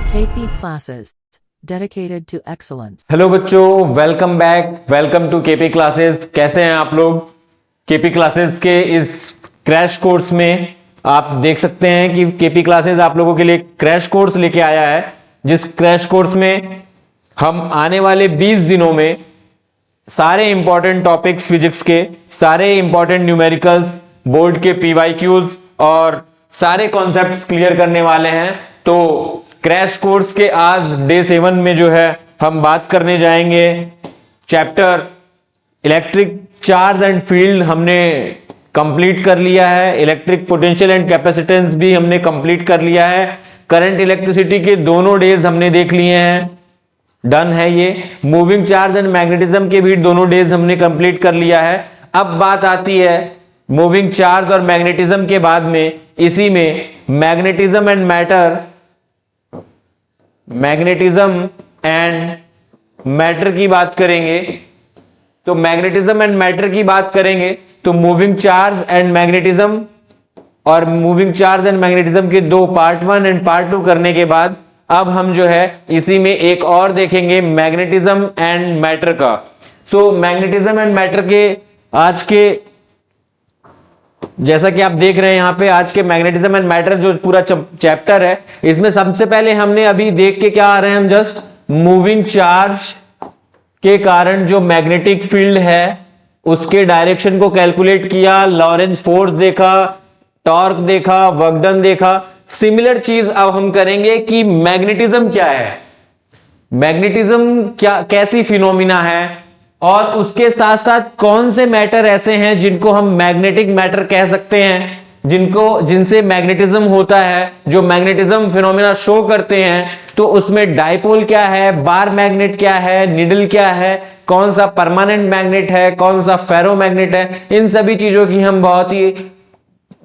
KP classes dedicated to excellence. Hello बच्चों, welcome back, welcome to KP classes. कैसे हैं आप लोग? केपी क्लासेस के इस क्रैश कोर्स में आप देख सकते हैं कि केपी क्लासेस आप लोगों के लिए क्रैश कोर्स लेके आया है, जिस क्रैश कोर्स में हम आने वाले 20 दिनों में सारे इंपॉर्टेंट टॉपिक्स फिजिक्स के, सारे इंपॉर्टेंट न्यूमेरिकल्स, बोर्ड के पीवाईक्यूज और सारे कॉन्सेप्ट्स क्लियर करने वाले हैं। तो क्रैश कोर्स के आज डे 7 में जो है हम बात करने जाएंगे chapter electric charge and field हमने कंप्लीट कर लिया है, इलेक्ट्रिक पोटेंशियल एंड कैपेसिटेंस भी हमने कंप्लीट कर लिया है, करंट इलेक्ट्रिसिटी के दोनों डेज हमने देख लिए हैं, डन है ये। मूविंग चार्ज एंड मैग्नेटिज्म के भी दोनों डेज हमने कंप्लीट कर लिया है। अब बात आती है मूविंग चार्ज और मैग्नेटिज्म के बाद में, इसी में मैग्नेटिज्म एंड मैटर की बात करेंगे। तो मैग्नेटिज्म एंड मैटर की बात करेंगे तो मूविंग चार्ज एंड मैग्नेटिज्म और मूविंग चार्ज एंड मैग्नेटिज्म के दो पार्ट 1 एंड पार्ट 2 करने के बाद अब हम जो है इसी में एक और देखेंगे मैग्नेटिज्म एंड मैटर का। सो मैग्नेटिज्म एंड मैटर के आज के, जैसा कि आप देख रहे हैं यहां पे, आज के मैग्नेटिज्म एंड मैटर जो पूरा चैप्टर है, इसमें सबसे पहले हमने अभी देख के क्या आ रहे हैं, हम जस्ट मूविंग चार्ज के कारण जो मैग्नेटिक फील्ड है उसके डायरेक्शन को कैलकुलेट किया, लॉरेंज फोर्स देखा, टॉर्क देखा, वर्क डन देखा। सिमिलर चीज अब हम करेंगे कि मैग्नेटिज्म क्या है, मैग्नेटिज्म क्या, कैसी फिनोमिना है, और उसके साथ साथ कौन से मैटर ऐसे हैं जिनको हम मैग्नेटिक मैटर कह सकते हैं, जिनसे मैग्नेटिज्म होता है, जो मैग्नेटिज्म फिनोमिना शो करते हैं। तो उसमें डाइपोल क्या है, बार मैग्नेट क्या है, निडल क्या है, कौन सा परमानेंट मैग्नेट है, कौन सा फेरो मैग्नेट है, इन सभी चीजों की हम बहुत ही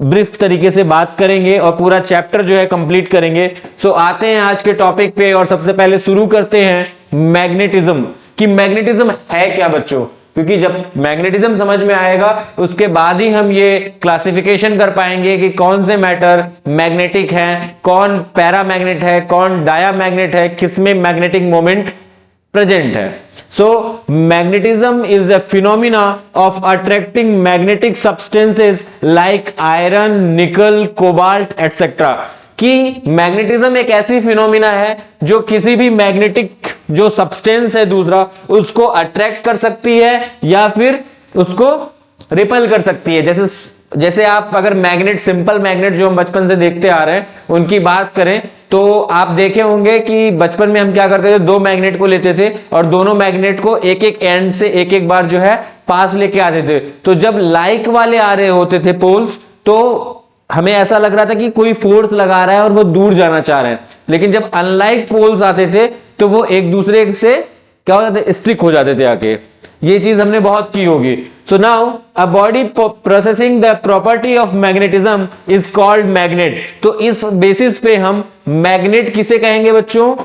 ब्रीफ तरीके से बात करेंगे और पूरा चैप्टर जो है कंप्लीट करेंगे। सो आते हैं आज के टॉपिक पे और सबसे पहले शुरू करते हैं मैग्नेटिज्म। कि मैग्नेटिज्म है क्या बच्चों, क्योंकि जब मैग्नेटिज्म समझ में आएगा उसके बाद ही हम ये क्लासिफिकेशन कर पाएंगे कि कौन से मैटर मैग्नेटिक हैं, कौन पैरामैग्नेट है, कौन डायामैग्नेट है, किसमें मैग्नेटिक मोमेंट प्रेजेंट है। So magnetism is a phenomena of attracting magnetic substances like iron, nickel, cobalt, etc. कि मैग्नेटिज्म एक ऐसी फिनोमिना है जो किसी भी मैग्नेटिक जो सब्सटेंस है दूसरा, उसको अट्रैक्ट कर सकती है या फिर उसको रिपेल कर सकती है। जैसे आप अगर मैग्नेट, सिंपल मैग्नेट जो हम बचपन से देखते आ रहे हैं उनकी बात करें तो आप देखे होंगे कि बचपन में हम क्या करते थे, दो मैग्नेट को लेते थे और दोनों मैग्नेट को एक एक एंड से एक एक बार जो है पास लेके आते थे। तो जब लाइक वाले आ रहे होते थे पोल्स, तो हमें ऐसा लग रहा था कि कोई फोर्स लगा रहा है और वो दूर जाना चाह रहे हैं, लेकिन जब अनलाइक पोल्स आते थे तो वो एक दूसरे से क्या हो जाते, स्टिक हो जाते थे आके। ये चीज हमने बहुत की होगी। So now a body processing the property of magnetism is called magnet. तो इस बेसिस पे हम मैग्नेट किसे कहेंगे बच्चों,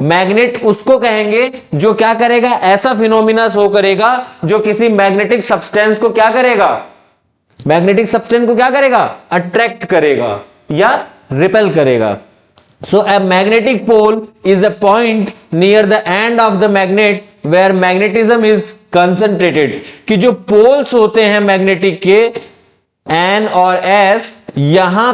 मैग्नेट उसको कहेंगे जो क्या करेगा, ऐसा फिनोमिना शो करेगा जो किसी मैग्नेटिक सब्सटेंस को क्या करेगा, मैग्नेटिक सब्सटेंस को क्या करेगा, अट्रैक्ट करेगा या रिपेल करेगा। So a magnetic pole is a point near the end of the magnet where magnetism is concentrated। कि जो पोल्स होते हैं मैग्नेटिक के N और S, यहां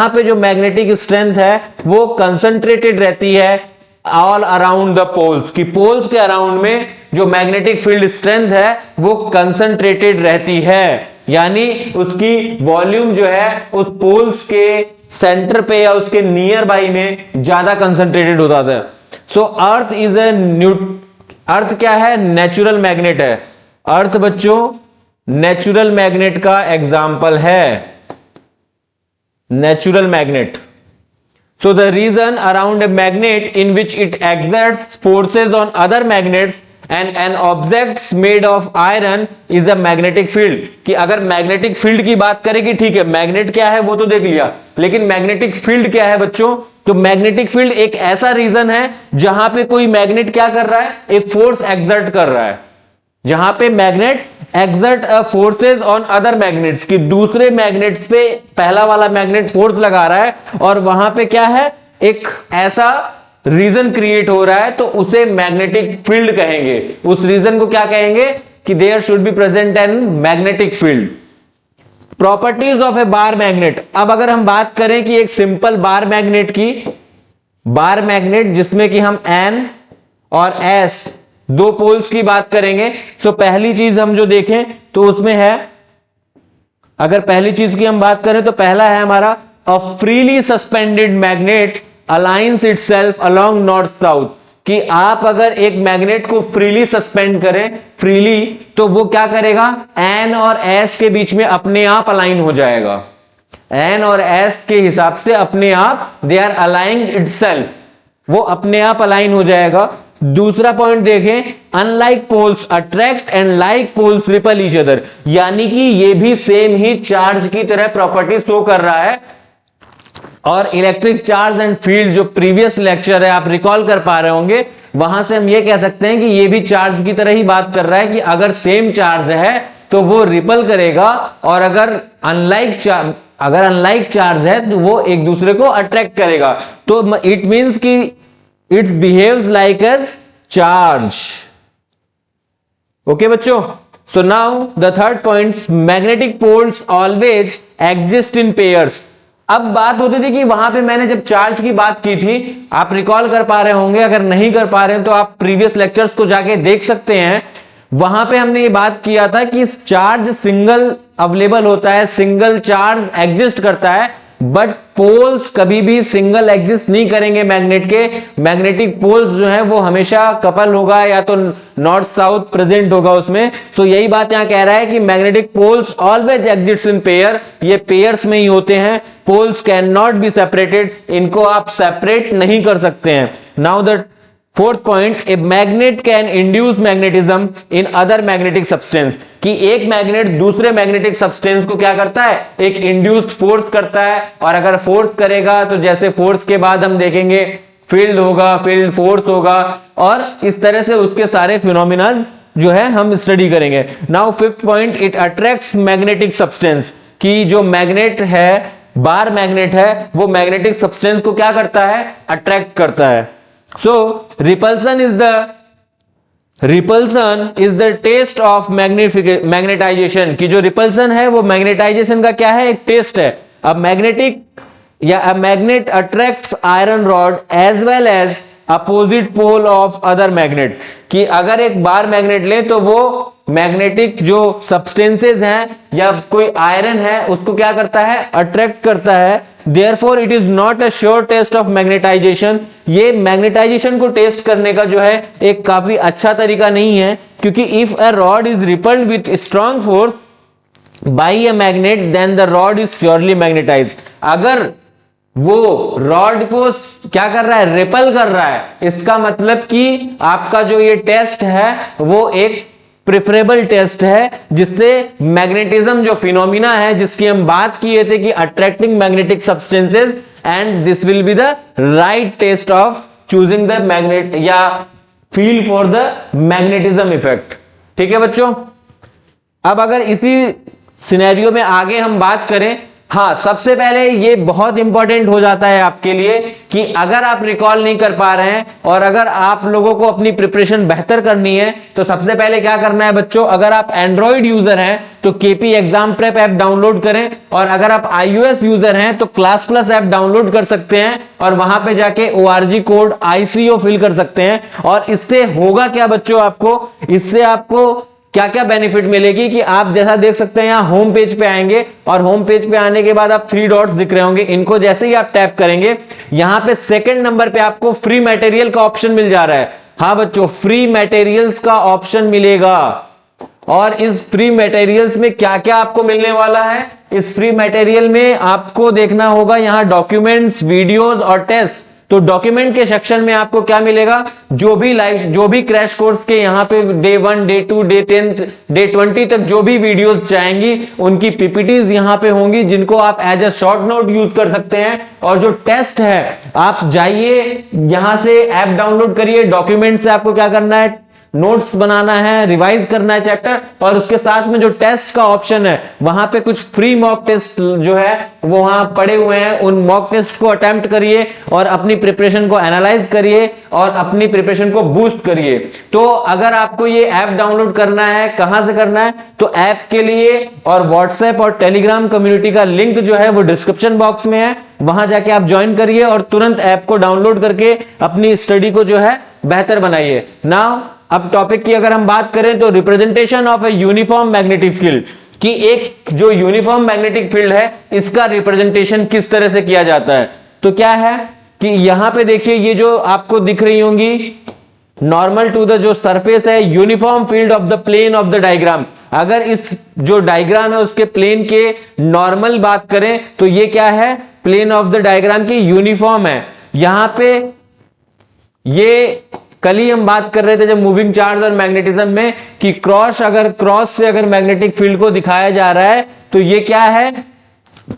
पे जो मैग्नेटिक स्ट्रेंथ है वो कंसंट्रेटेड रहती है ऑल अराउंड द पोल्स। की पोल्स के अराउंड में जो मैग्नेटिक फील्ड स्ट्रेंथ है वो कंसंट्रेटेड रहती है, यानी उसकी वॉल्यूम जो है उस पोल्स के सेंटर पे या उसके नियर बाई में ज्यादा कंसंट्रेटेड होता था। सो अर्थ इज अर्थ क्या है, नेचुरल मैग्नेट है। अर्थ बच्चों नेचुरल मैग्नेट का एग्जाम्पल है, natural magnet. So the reason around a magnet in which it exerts forces on other magnets and an object made of iron is a magnetic field। कि अगर magnetic field की बात करें कि ठीक है मैग्नेट क्या है वो तो देख लिया, लेकिन मैग्नेटिक फील्ड क्या है बच्चों, तो मैग्नेटिक फील्ड एक ऐसा रीजन है जहां पे कोई मैग्नेट क्या कर रहा है, एक फोर्स एक्सर्ट कर रहा है, जहां पे magnet exert forces on other magnets, कि दूसरे मैग्नेट्स पे पहला वाला मैग्नेट फोर्स लगा रहा है और वहां पे क्या है, एक ऐसा रीजन क्रिएट हो रहा है तो उसे मैग्नेटिक फील्ड कहेंगे। उस रीजन को क्या कहेंगे कि there should be present an magnetic field. Properties of a bar magnet. अब अगर हम बात करें कि एक सिंपल बार मैग्नेट की, बार मैग्नेट जिसमें कि हम N और S दो पोल्स की बात करेंगे। सो पहली चीज हम जो देखें तो उसमें है, अगर पहली चीज की हम बात करें तो पहला है हमारा a freely suspended magnet aligns itself along north south, कि आप अगर एक मैग्नेट को फ्रीली सस्पेंड करें, फ्रीली, तो वो क्या करेगा, N और S के बीच में अपने आप अलाइन हो जाएगा। N और S के हिसाब से अपने आप दे आर अलाइंग इटसेल्फ, वो अपने आप अलाइन हो जाएगा। दूसरा पॉइंट देखें, unlike poles attract and like poles repel each other, यानी कि ये भी सेम ही चार्ज की तरह प्रॉपर्टी शो कर रहा है। और इलेक्ट्रिक चार्ज एंड फील्ड जो प्रीवियस लेक्चर है आप रिकॉल कर पा रहे होंगे, वहां से हम ये कह सकते हैं कि ये भी चार्ज की तरह ही बात कर रहा है कि अगर सेम चार्ज है तो वो रिपल करेगा, और अगर अनलाइक चार्ज है तो वो एक दूसरे को अट्रैक्ट करेगा। तो इट मींस कि it behaves like as charge. Okay बच्चों, so now the third point, magnetic poles always exist in pairs. अब बात होती थी कि वहां पे मैंने जब चार्ज की बात की थी, आप रिकॉल कर पा रहे होंगे, अगर नहीं कर पा रहे हैं तो आप प्रीवियस लेक्चर्स को जाके देख सकते हैं। वहां पे हमने ये बात किया था कि चार्ज सिंगल अवेलेबल होता है, सिंगल चार्ज एग्जिस्ट करता है, बट पोल्स कभी भी सिंगल एग्जिस्ट नहीं करेंगे मैग्नेट के। मैग्नेटिक पोल्स जो है वो हमेशा कपल होगा, या तो नॉर्थ साउथ प्रेजेंट होगा उसमें। सो यही बात यहां कह रहा है कि magnetic poles always exist in pair, ये पेयर्स में ही होते हैं। Poles can not be separated, इनको आप सेपरेट नहीं कर सकते हैं। Now the fourth point, a magnet can induce magnetism in other magnetic substance, कि एक मैग्नेट दूसरे मैग्नेटिक सब्सटेंस को क्या करता है, एक इंड्यूस्ड फोर्स करता है। और अगर फोर्स करेगा तो जैसे फोर्स के बाद हम देखेंगे फील्ड होगा, फील्ड फोर्स होगा, और इस तरह से उसके सारे फिनोमिना जो है हम स्टडी करेंगे। Now fifth point, it attracts magnetic substance, कि जो मैग्नेट है, बार मैग्नेट है, वो मैग्नेटिक सब्सटेंस को क्या करता है, अट्रैक्ट करता है। So repulsion is the test of magnetization, कि जो रिपल्सन है वो मैग्नेटाइजेशन का क्या है, एक टेस्ट है। अब magnet attracts iron rod as well as opposite pole of other magnet, कि अगर एक बार मैग्नेट ले तो वो मैग्नेटिक जो सब्सटेंसेस हैं या कोई आयरन है उसको क्या करता है, अट्रैक्ट करता है। Therefore it is not a sure test of magnetization, ये मैग्नेटाइजेशन को टेस्ट करने का जो है एक काफी अच्छा तरीका नहीं है, क्योंकि if a rod is repelled with strong force by a magnet then the rod is surely magnetized। अगर वो रॉड को क्या कर रहा है, रिपल कर रहा है, इसका मतलब कि आपका जो ये टेस्ट है वो एक प्रेफरेबल टेस्ट है, जिससे मैग्नेटिज्म जो फिनोमिना है जिसकी हम बात किए थे कि attracting magnetic substances, and this will be the right test of choosing the magnet या feel for the magnetism effect. ठीक है बच्चों, अब अगर इसी सिनेरियो में आगे हम बात करें, हाँ सबसे पहले ये बहुत इंपॉर्टेंट हो जाता है आपके लिए कि अगर आप रिकॉल नहीं कर पा रहे हैं और अगर आप लोगों को अपनी प्रिपरेशन बेहतर करनी है तो सबसे पहले क्या करना है बच्चों, अगर आप एंड्रॉइड यूजर हैं तो KP exam prep app download करें, और अगर आप iOS यूजर हैं तो क्लास प्लस ऐप डाउनलोड कर सकते हैं और वहां पे जाके ORG कोड ICO फिल कर सकते हैं। और इससे होगा क्या बच्चों, इससे आपको क्या क्या बेनिफिट मिलेगी कि आप जैसा देख सकते हैं यहां होम पेज पे आएंगे और होम पेज पे आने के बाद आप 3 डॉट्स दिख रहे होंगे, इनको जैसे ही आप टैप करेंगे यहां पे सेकंड नंबर पे आपको फ्री मटेरियल का ऑप्शन मिल जा रहा है। हाँ बच्चों, फ्री मटेरियल्स का ऑप्शन मिलेगा, और इस फ्री मटेरियल्स में क्या क्या आपको मिलने वाला है, इस फ्री मटेरियल में आपको देखना होगा यहां डॉक्यूमेंट्स, वीडियोस और टेस्ट। तो डॉक्यूमेंट के सेक्शन में आपको क्या मिलेगा, जो भी क्रैश कोर्स के यहाँ पे डे 1, डे 2, डे 10, डे 20 तक जो भी वीडियोस जाएंगी उनकी पीपीटीज यहाँ पे होंगी, जिनको आप as a short note use कर सकते हैं। और जो टेस्ट है आप जाइए यहां से ऐप डाउनलोड करिए, डॉक्यूमेंट से आपको क्या करना है, नोट्स बनाना है, रिवाइज करना है चैप्टर, और उसके साथ में जो टेस्ट का ऑप्शन है वहां पे कुछ फ्री मॉक टेस्ट जो है वो वहां पड़े हुए हैं, उन मॉक टेस्ट को अटेम्प्ट करिए और अपनी प्रिपरेशन को एनालाइज करिए और अपनी प्रिपरेशन को बूस्ट करिए। तो अगर आपको ये ऐप डाउनलोड करना है, कहां से करना है, तो ऐप के लिए और व्हाट्सएप और टेलीग्राम कम्युनिटी का लिंक जो है वो डिस्क्रिप्शन बॉक्स में है, वहां जाके आप ज्वाइन करिए और तुरंत ऐप को डाउनलोड करके अपनी स्टडी को जो है बेहतर बनाइए। नाउ अब टॉपिक की अगर हम बात करें तो representation of a uniform magnetic field, कि एक जो यूनिफॉर्म मैग्नेटिक फील्ड है इसका रिप्रेजेंटेशन किस तरह से किया जाता है। तो क्या है कि यहां पे देखिए ये जो आपको दिख रही होंगी नॉर्मल टू द जो सरफेस है, uniform field of the plane of the diagram. अगर इस जो डायग्राम है उसके प्लेन के नॉर्मल बात करें तो ये क्या है, प्लेन ऑफ द डायग्राम की यूनिफॉर्म है। यहां पे ये कल ही हम बात कर रहे थे जब मूविंग चार्ज और मैग्नेटिज्म में कि क्रॉस से अगर मैग्नेटिक फील्ड को दिखाया जा रहा है तो ये क्या है,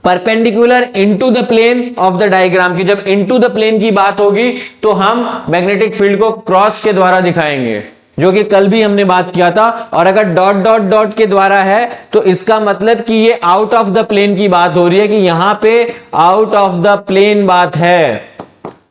perpendicular into the plane of the diagram की। जब इनटू द प्लेन की बात होगी तो हम मैग्नेटिक फील्ड को क्रॉस के द्वारा दिखाएंगे, जो कि कल भी हमने बात किया था। और अगर डॉट डॉट डॉट के द्वारा है तो इसका मतलब कि ये आउट ऑफ द प्लेन की बात हो रही है, कि यहां पे आउट ऑफ द प्लेन बात है,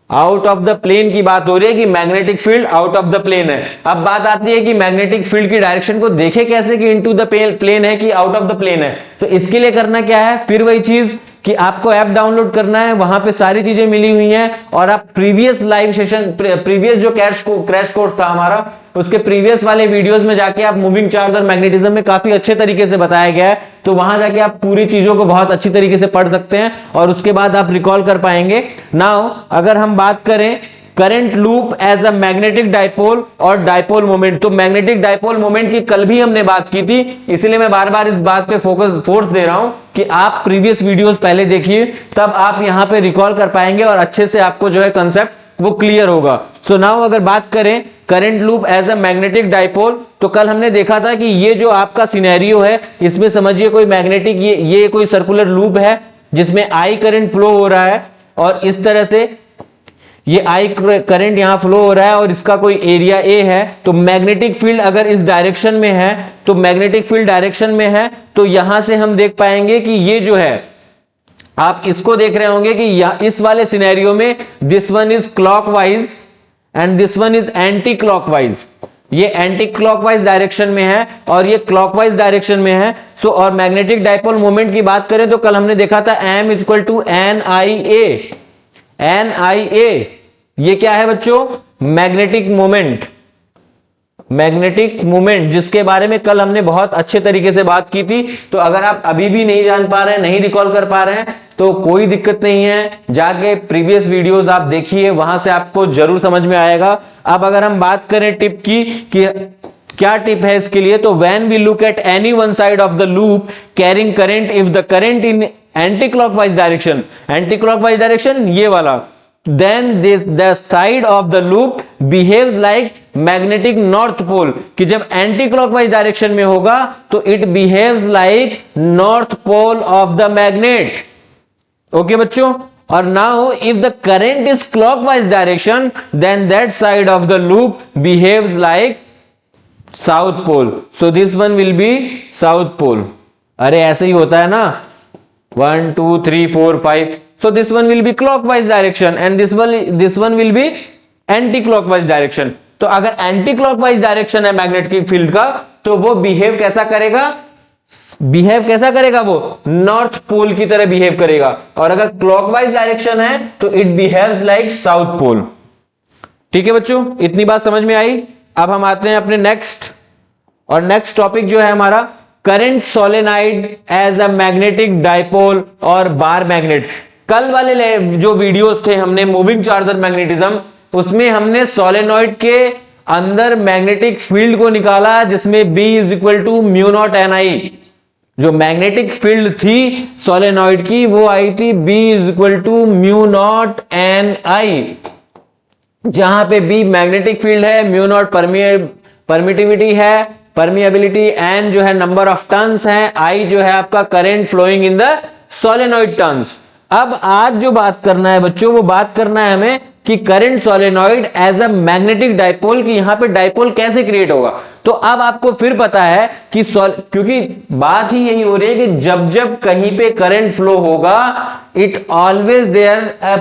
आउट ऑफ द प्लेन की बात हो रही है कि magnetic field out of the plane है। अब बात आती है कि मैग्नेटिक फील्ड की डायरेक्शन को देखे कैसे कि इनटू द प्लेन है कि आउट ऑफ द प्लेन है। तो इसके लिए करना क्या है, फिर वही चीज कि आपको ऐप डाउनलोड करना है, वहां पे सारी चीजें मिली हुई हैं और आप प्रीवियस लाइव सेशन, प्रीवियस जो क्रैश कोर्स था हमारा, उसके प्रीवियस वाले वीडियोस में जाके आप मूविंग चार्ज और मैग्नेटिज्म में काफी अच्छे तरीके से बताया गया है, तो वहां जाके आप पूरी चीजों को बहुत अच्छी तरीके से पढ़ सकते हैं और उसके बाद आप रिकॉल कर पाएंगे। नाउ अगर हम बात करें current loop as a magnetic dipole और डाइपोल मोमेंट, तो मैग्नेटिक डाइपोल मोमेंट की कल भी हमने बात की थी, इसलिए मैं बार बार इस बात पे फोर्स दे रहा हूं कि आप प्रीवियस वीडियोस पहले देखिए, तब आप यहां पे रिकॉल कर पाएंगे और अच्छे से आपको जो है कंसेप्ट वो क्लियर होगा। सो नाउ अगर बात करें current loop as a magnetic dipole, तो कल हमने देखा था कि ये जो आपका सिनेरियो है इसमें समझिए कोई मैग्नेटिक ये कोई सर्कुलर लूप है जिसमें आई करंट फ्लो हो रहा है और इस तरह से ये आई करंट यहां फ्लो हो रहा है और इसका कोई एरिया ए है। तो मैग्नेटिक फील्ड अगर इस डायरेक्शन में है, तो मैग्नेटिक फील्ड डायरेक्शन में है, तो यहां से हम देख पाएंगे कि ये जो है आप इसको देख रहे होंगे कि इस वाले सिनेरियो में this one is clockwise and this one is anti clockwise. ये एंटी क्लॉकवाइज डायरेक्शन में है और ये क्लॉकवाइज डायरेक्शन में है। सो और मैग्नेटिक डाइपोल मोमेंट की बात करें तो कल हमने देखा था m इक्वल टू एन आई ए। ये क्या है बच्चों, मैग्नेटिक मोमेंट, मैग्नेटिक मोमेंट जिसके बारे में कल हमने बहुत अच्छे तरीके से बात की थी। तो अगर आप अभी भी नहीं जान पा रहे हैं, नहीं रिकॉल कर पा रहे हैं, तो कोई दिक्कत नहीं है, जाके प्रीवियस वीडियोस आप देखिए, वहां से आपको जरूर समझ में आएगा। अब अगर हम बात करें टिप की कि क्या टिप है इसके लिए, तो when we look at any one side of the loop carrying current, if the current in anti clockwise direction, anti clockwise direction ये वाला, then the side of the loop behaves like magnetic north pole, कि जब anti clockwise direction में होगा तो it behaves like north pole of the magnet। Okay बच्चों, और now if the current is clockwise direction then that side of the loop behaves like south pole, so this one will be south pole। अरे ऐसे ही होता है ना, 1 2 3 4 5, so this one will be clockwise direction and this one will be anti clockwise direction। तो अगर anti clockwise direction है magnetic field का तो वो बिहेव कैसा करेगा, वो नॉर्थ पोल की तरह बिहेव करेगा, और अगर क्लॉकवाइज डायरेक्शन है तो it behaves like south pole. ठीक है बच्चों, इतनी बात समझ में आई। अब हम आते हैं अपने नेक्स्ट टॉपिक जो है हमारा current solenoid as a magnetic dipole और बार मैग्नेट। कल वाले जो वीडियोस थे हमने मूविंग चार्ज और मैग्नेटिज्म, उसमें हमने सोलेनॉइड के अंदर मैग्नेटिक फील्ड को निकाला जिसमें B is equal to mu naught N I. जो मैग्नेटिक फील्ड थी सोलेनॉइड की वो आई थी B is equal to mu naught N I, जहां पे B मैग्नेटिक फील्ड है, म्यू नॉट परमिटिविटी है, परमिएबिलिटी, एन जो है नंबर ऑफ टर्न्स है, आई जो है आपका current flowing in the solenoid turns. अब आज जो बात करना है बच्चों, वो बात करना है हमें कि current solenoid as a magnetic dipole, कि यहां पे डाइपोल कैसे क्रिएट होगा। तो अब आपको फिर पता है कि क्योंकि बात ही यही हो रही है कि जब जब कहीं पे करंट फ्लो होगा, it always there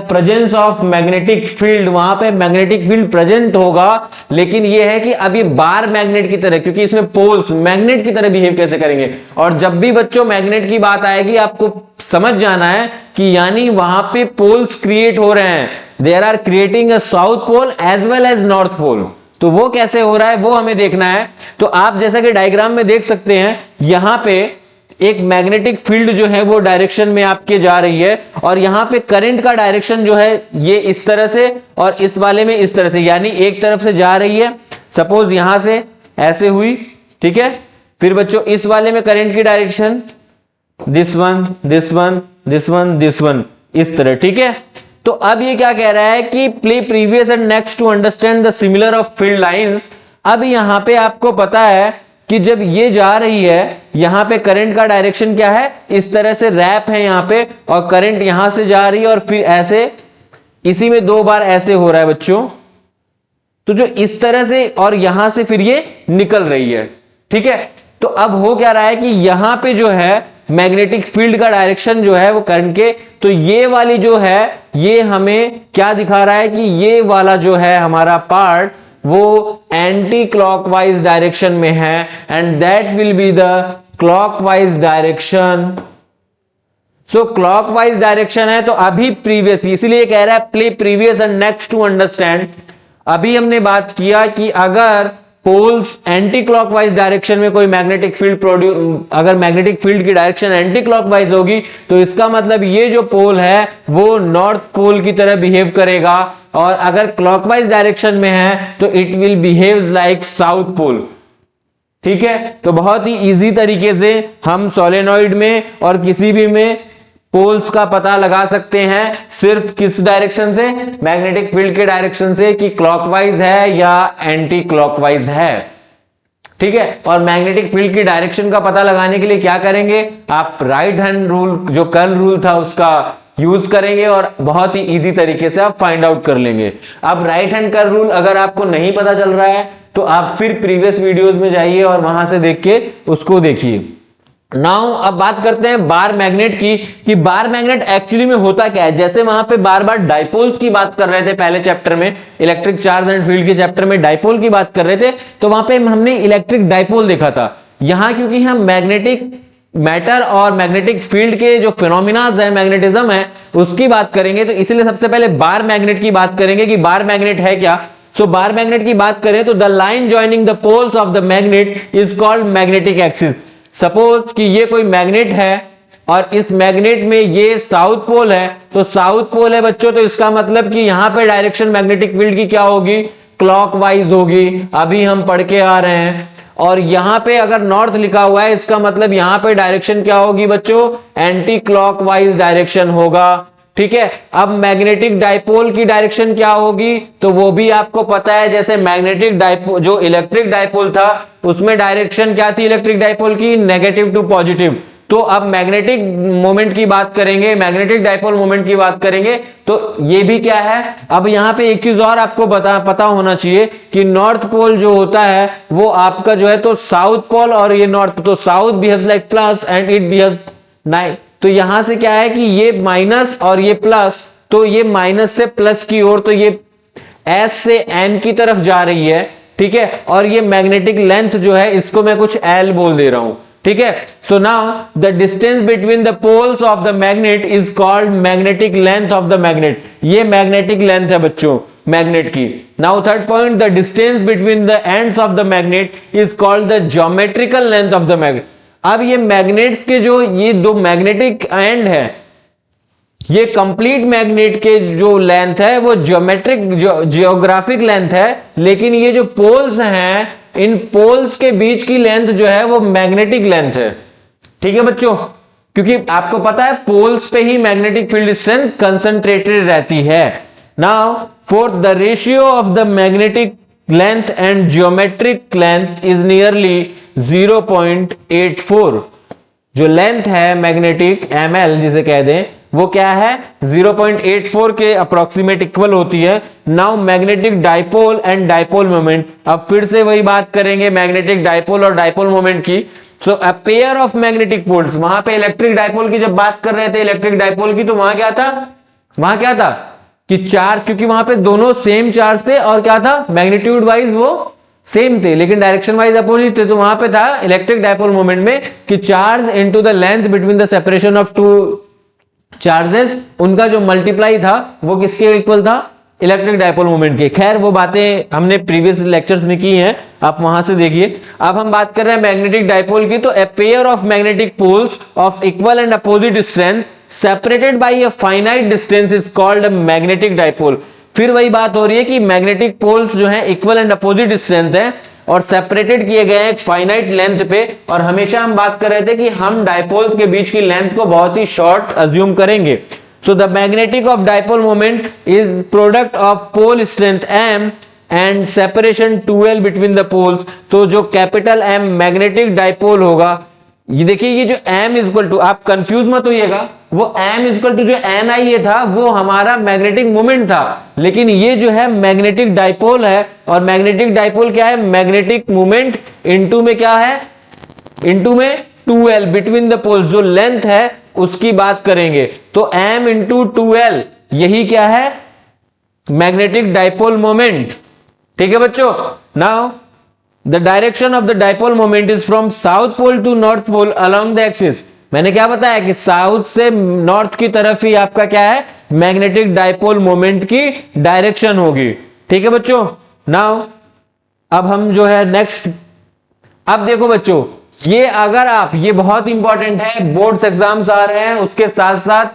presence of magnetic field, वहां पे मैग्नेटिक फील्ड प्रेजेंट होगा। लेकिन यह है कि अब ये बार मैग्नेट की तरह, क्योंकि इसमें पोल्स मैग्नेट की तरह बिहेव कैसे करेंगे। और जब भी बच्चों मैग्नेट की बात आएगी, आपको समझ जाना है कि यानी वहां पे पोल्स क्रिएट हो रहे हैं, there are creating a south pole as well as north pole. तो वो कैसे हो रहा है वो हमें देखना है। तो आप जैसा कि डायग्राम में देख सकते हैं, यहां पे एक मैग्नेटिक फील्ड जो है वो डायरेक्शन में आपके जा रही है, और यहां पे करंट का डायरेक्शन जो है ये इस तरह से और इस वाले में इस तरह से, यानी एक तरफ से जा रही है। सपोज यहां से ऐसे हुई, ठीक है। फिर बच्चों इस वाले में करंट की direction this one this one this one this one, इस तरह, ठीक है। तो अब ये क्या कह रहा है कि play previous and next to understand the similar of field lines. अब यहां पे आपको पता है कि जब ये जा रही है, यहां पे करंट का डायरेक्शन क्या है, इस तरह से रैप है यहां पे, और करंट यहां से जा रही है और फिर ऐसे, इसी में दो बार ऐसे हो रहा है बच्चों। तो जो इस तरह से और यहां से फिर ये निकल रही है, ठीक है। तो अब हो क्या रहा है कि यहां पे जो है मैग्नेटिक फील्ड का डायरेक्शन जो है वो करंट के, तो ये वाली जो है ये हमें क्या दिखा रहा है कि ये वाला जो है हमारा पार्ट वो एंटी क्लॉकवाइज डायरेक्शन में है, and that will be the clockwise direction. So clockwise direction है, तो अभी प्रीवियस, इसलिए कह रहा है play previous and next to understand. अभी हमने बात किया कि अगर पोल्स एंटी क्लॉकवाइज डायरेक्शन में कोई मैग्नेटिक फील्ड अगर मैग्नेटिक फील्ड की डायरेक्शन एंटी क्लॉकवाइज होगी, तो इसका मतलब ये जो पोल है वो नॉर्थ पोल की तरह बिहेव करेगा, और अगर क्लॉकवाइज डायरेक्शन में है तो it will behave like south pole, ठीक है। तो बहुत ही इजी तरीके से हम सोलेनॉइड में और किसी भी में पोल्स का पता लगा सकते हैं, सिर्फ किस डायरेक्शन से, मैग्नेटिक फील्ड के डायरेक्शन से, कि क्लॉकवाइज है या एंटी क्लॉकवाइज है, ठीक है। और मैग्नेटिक फील्ड की डायरेक्शन का पता लगाने के लिए क्या करेंगे, आप राइट हैंड रूल, जो कर्ल रूल था उसका यूज करेंगे, और बहुत ही इजी तरीके से आप फाइंड आउट कर लेंगे। अब राइट हैंड कर्ल रूल अगर आपको नहीं पता चल रहा है तो आप फिर प्रीवियस वीडियोस में जाइए और वहां से देख के उसको देखिए। नाउ अब बात करते हैं बार मैग्नेट की, कि बार मैग्नेट एक्चुअली में होता क्या है। जैसे वहां पे बार बार डाइपोल्स की बात कर रहे थे पहले चैप्टर में, इलेक्ट्रिक चार्ज एंड फील्ड के चैप्टर में डाइपोल की बात कर रहे थे, तो वहां पे हमने इलेक्ट्रिक डाइपोल देखा था। यहां क्योंकि हम मैग्नेटिक मैटर और मैग्नेटिक फील्ड के जो फिनोमिनाज है, मैग्नेटिज्म है, उसकी बात करेंगे, तो इसलिए सबसे पहले बार मैग्नेट की बात करेंगे कि बार मैग्नेट है क्या। सो बार मैग्नेट की बात करें तो the line joining the poles of the magnet is called magnetic axis. Suppose कि ये कोई मैग्नेट है और इस मैग्नेट में ये साउथ पोल है, तो साउथ पोल है बच्चों, तो इसका मतलब कि यहां पे डायरेक्शन मैग्नेटिक फील्ड की क्या होगी, क्लॉकवाइज होगी, अभी हम पढ़ के आ रहे हैं। और यहां पे अगर नॉर्थ लिखा हुआ है, इसका मतलब यहां पे डायरेक्शन क्या होगी बच्चों, एंटी क्लॉकवाइज डायरेक्शन होगा, ठीक है। अब मैग्नेटिक डाइपोल की डायरेक्शन क्या होगी, तो वो भी आपको पता है। जैसे मैग्नेटिक डाइपोल, जो इलेक्ट्रिक डाइपोल था उसमें डायरेक्शन क्या थी इलेक्ट्रिक डाइपोल की, नेगेटिव टू पॉजिटिव। तो अब मैग्नेटिक मोमेंट की बात करेंगे, मैग्नेटिक डाइपोल मोमेंट की बात करेंगे, तो ये भी क्या है। अब यहां पे एक चीज और आपको पता होना चाहिए कि नॉर्थ पोल जो होता है वो आपका जो है तो साउथ पोल, और ये नॉर्थ, तो south behaves like plus and it behaves nine. तो यहां से क्या है कि ये माइनस और ये प्लस, तो ये माइनस से प्लस की ओर, तो ये एस से एन की तरफ जा रही है, ठीक है। और ये मैग्नेटिक लेंथ जो है इसको मैं कुछ एल बोल दे रहा हूं, ठीक है। So now the distance between the poles of the magnet is called magnetic length of the magnet. ये मैग्नेटिक लेंथ है बच्चों मैग्नेट की। Now third point, the distance between the ends of the magnet is called the geometrical length of the magnet. अब ये magnets के जो ये दो मैग्नेटिक एंड है, ये कंप्लीट मैग्नेट के जो लेंथ है वो जियोग्राफिक लेंथ है, लेकिन ये जो पोल्स हैं, इन पोल्स के बीच की लेंथ जो है वो मैग्नेटिक लेंथ है, ठीक है बच्चों। क्योंकि आपको पता है पोल्स पे ही मैग्नेटिक फील्ड स्ट्रेंथ कंसंट्रेटेड रहती है। Now fourth, the ratio of the magnetic length and geometric length is nearly 0.84। जो लेंथ है मैग्नेटिक ml जिसे कह दें, वो क्या है 0.84 के अप्रोक्सीमेट इक्वल होती है। Now magnetic dipole and dipole moment, अब फिर से वही बात करेंगे मैग्नेटिक डाइपोल और डाइपोल मोमेंट की। So a pair of magnetic poles, वहां पे इलेक्ट्रिक डाइपोल की जब बात कर रहे थे इलेक्ट्रिक डाइपोल की, तो वहां क्या था कि चार्ज, क्योंकि वहां पे दोनों सेम चार्ज थे और क्या था मैग्नीट्यूड वाइज वो सेम थे लेकिन डायरेक्शन वाइज अपोजिट थे, तो वहां पे था इलेक्ट्रिक डाइपोल मोमेंट में कि charge into the length between the separation of two charges, उनका जो मल्टीप्लाई था वो किसके इक्वल था, इलेक्ट्रिक डाइपोल मोमेंट के। खैर वो बातें हमने प्रीवियस लेक्चर्स में की हैं, आप वहां से देखिए। अब हम बात कर रहे हैं मैग्नेटिक डाइपोल की, तो a pair of magnetic poles of equal and opposite strength separated by a finite distance is called a magnetic dipole. फिर वही बात हो रही है कि मैग्नेटिक पोल्स जो है इक्वल एंड अपोजिट स्ट्रेंथ है और सेपरेटेड किए गए हैं एक फाइनाइट लेंथ पे, और हमेशा हम बात कर रहे थे कि हम डाइपोल्स के बीच की लेंथ को बहुत ही शॉर्ट अज्यूम करेंगे। So the magnetic of dipole moment is product of pole strength m and separation 2l between the poles. तो जो कैपिटल M मैग्नेटिक डाइपोल होगा, ये देखिए ये जो m इक्वल टू, आप कंफ्यूज मत होइएगा, वो m इक्वल टू जो ni ये था वो हमारा मैग्नेटिक मोमेंट था, लेकिन ये जो है मैग्नेटिक डाइपोल है। और मैग्नेटिक डाइपोल क्या है, मैग्नेटिक मोमेंट इनटू में क्या है, इनटू में 2l बिटवीन द पोल्स, जो लेंथ है उसकी बात करेंगे। तो m इंटू 2l यही क्या है, मैग्नेटिक डाइपोल मोमेंट। ठीक है बच्चों। Now the direction of the dipole moment is from south pole to north pole along the axis. मैंने क्या बताया कि साउथ से नॉर्थ की तरफ ही आपका क्या है, मैग्नेटिक डाइपोल मोमेंट की डायरेक्शन होगी। ठीक है बच्चों। नाउ अब हम जो है नेक्स्ट, अब देखो बच्चों, ये अगर आप, ये बहुत इंपॉर्टेंट है, बोर्ड्स एग्जाम्स आ रहे हैं, उसके साथ साथ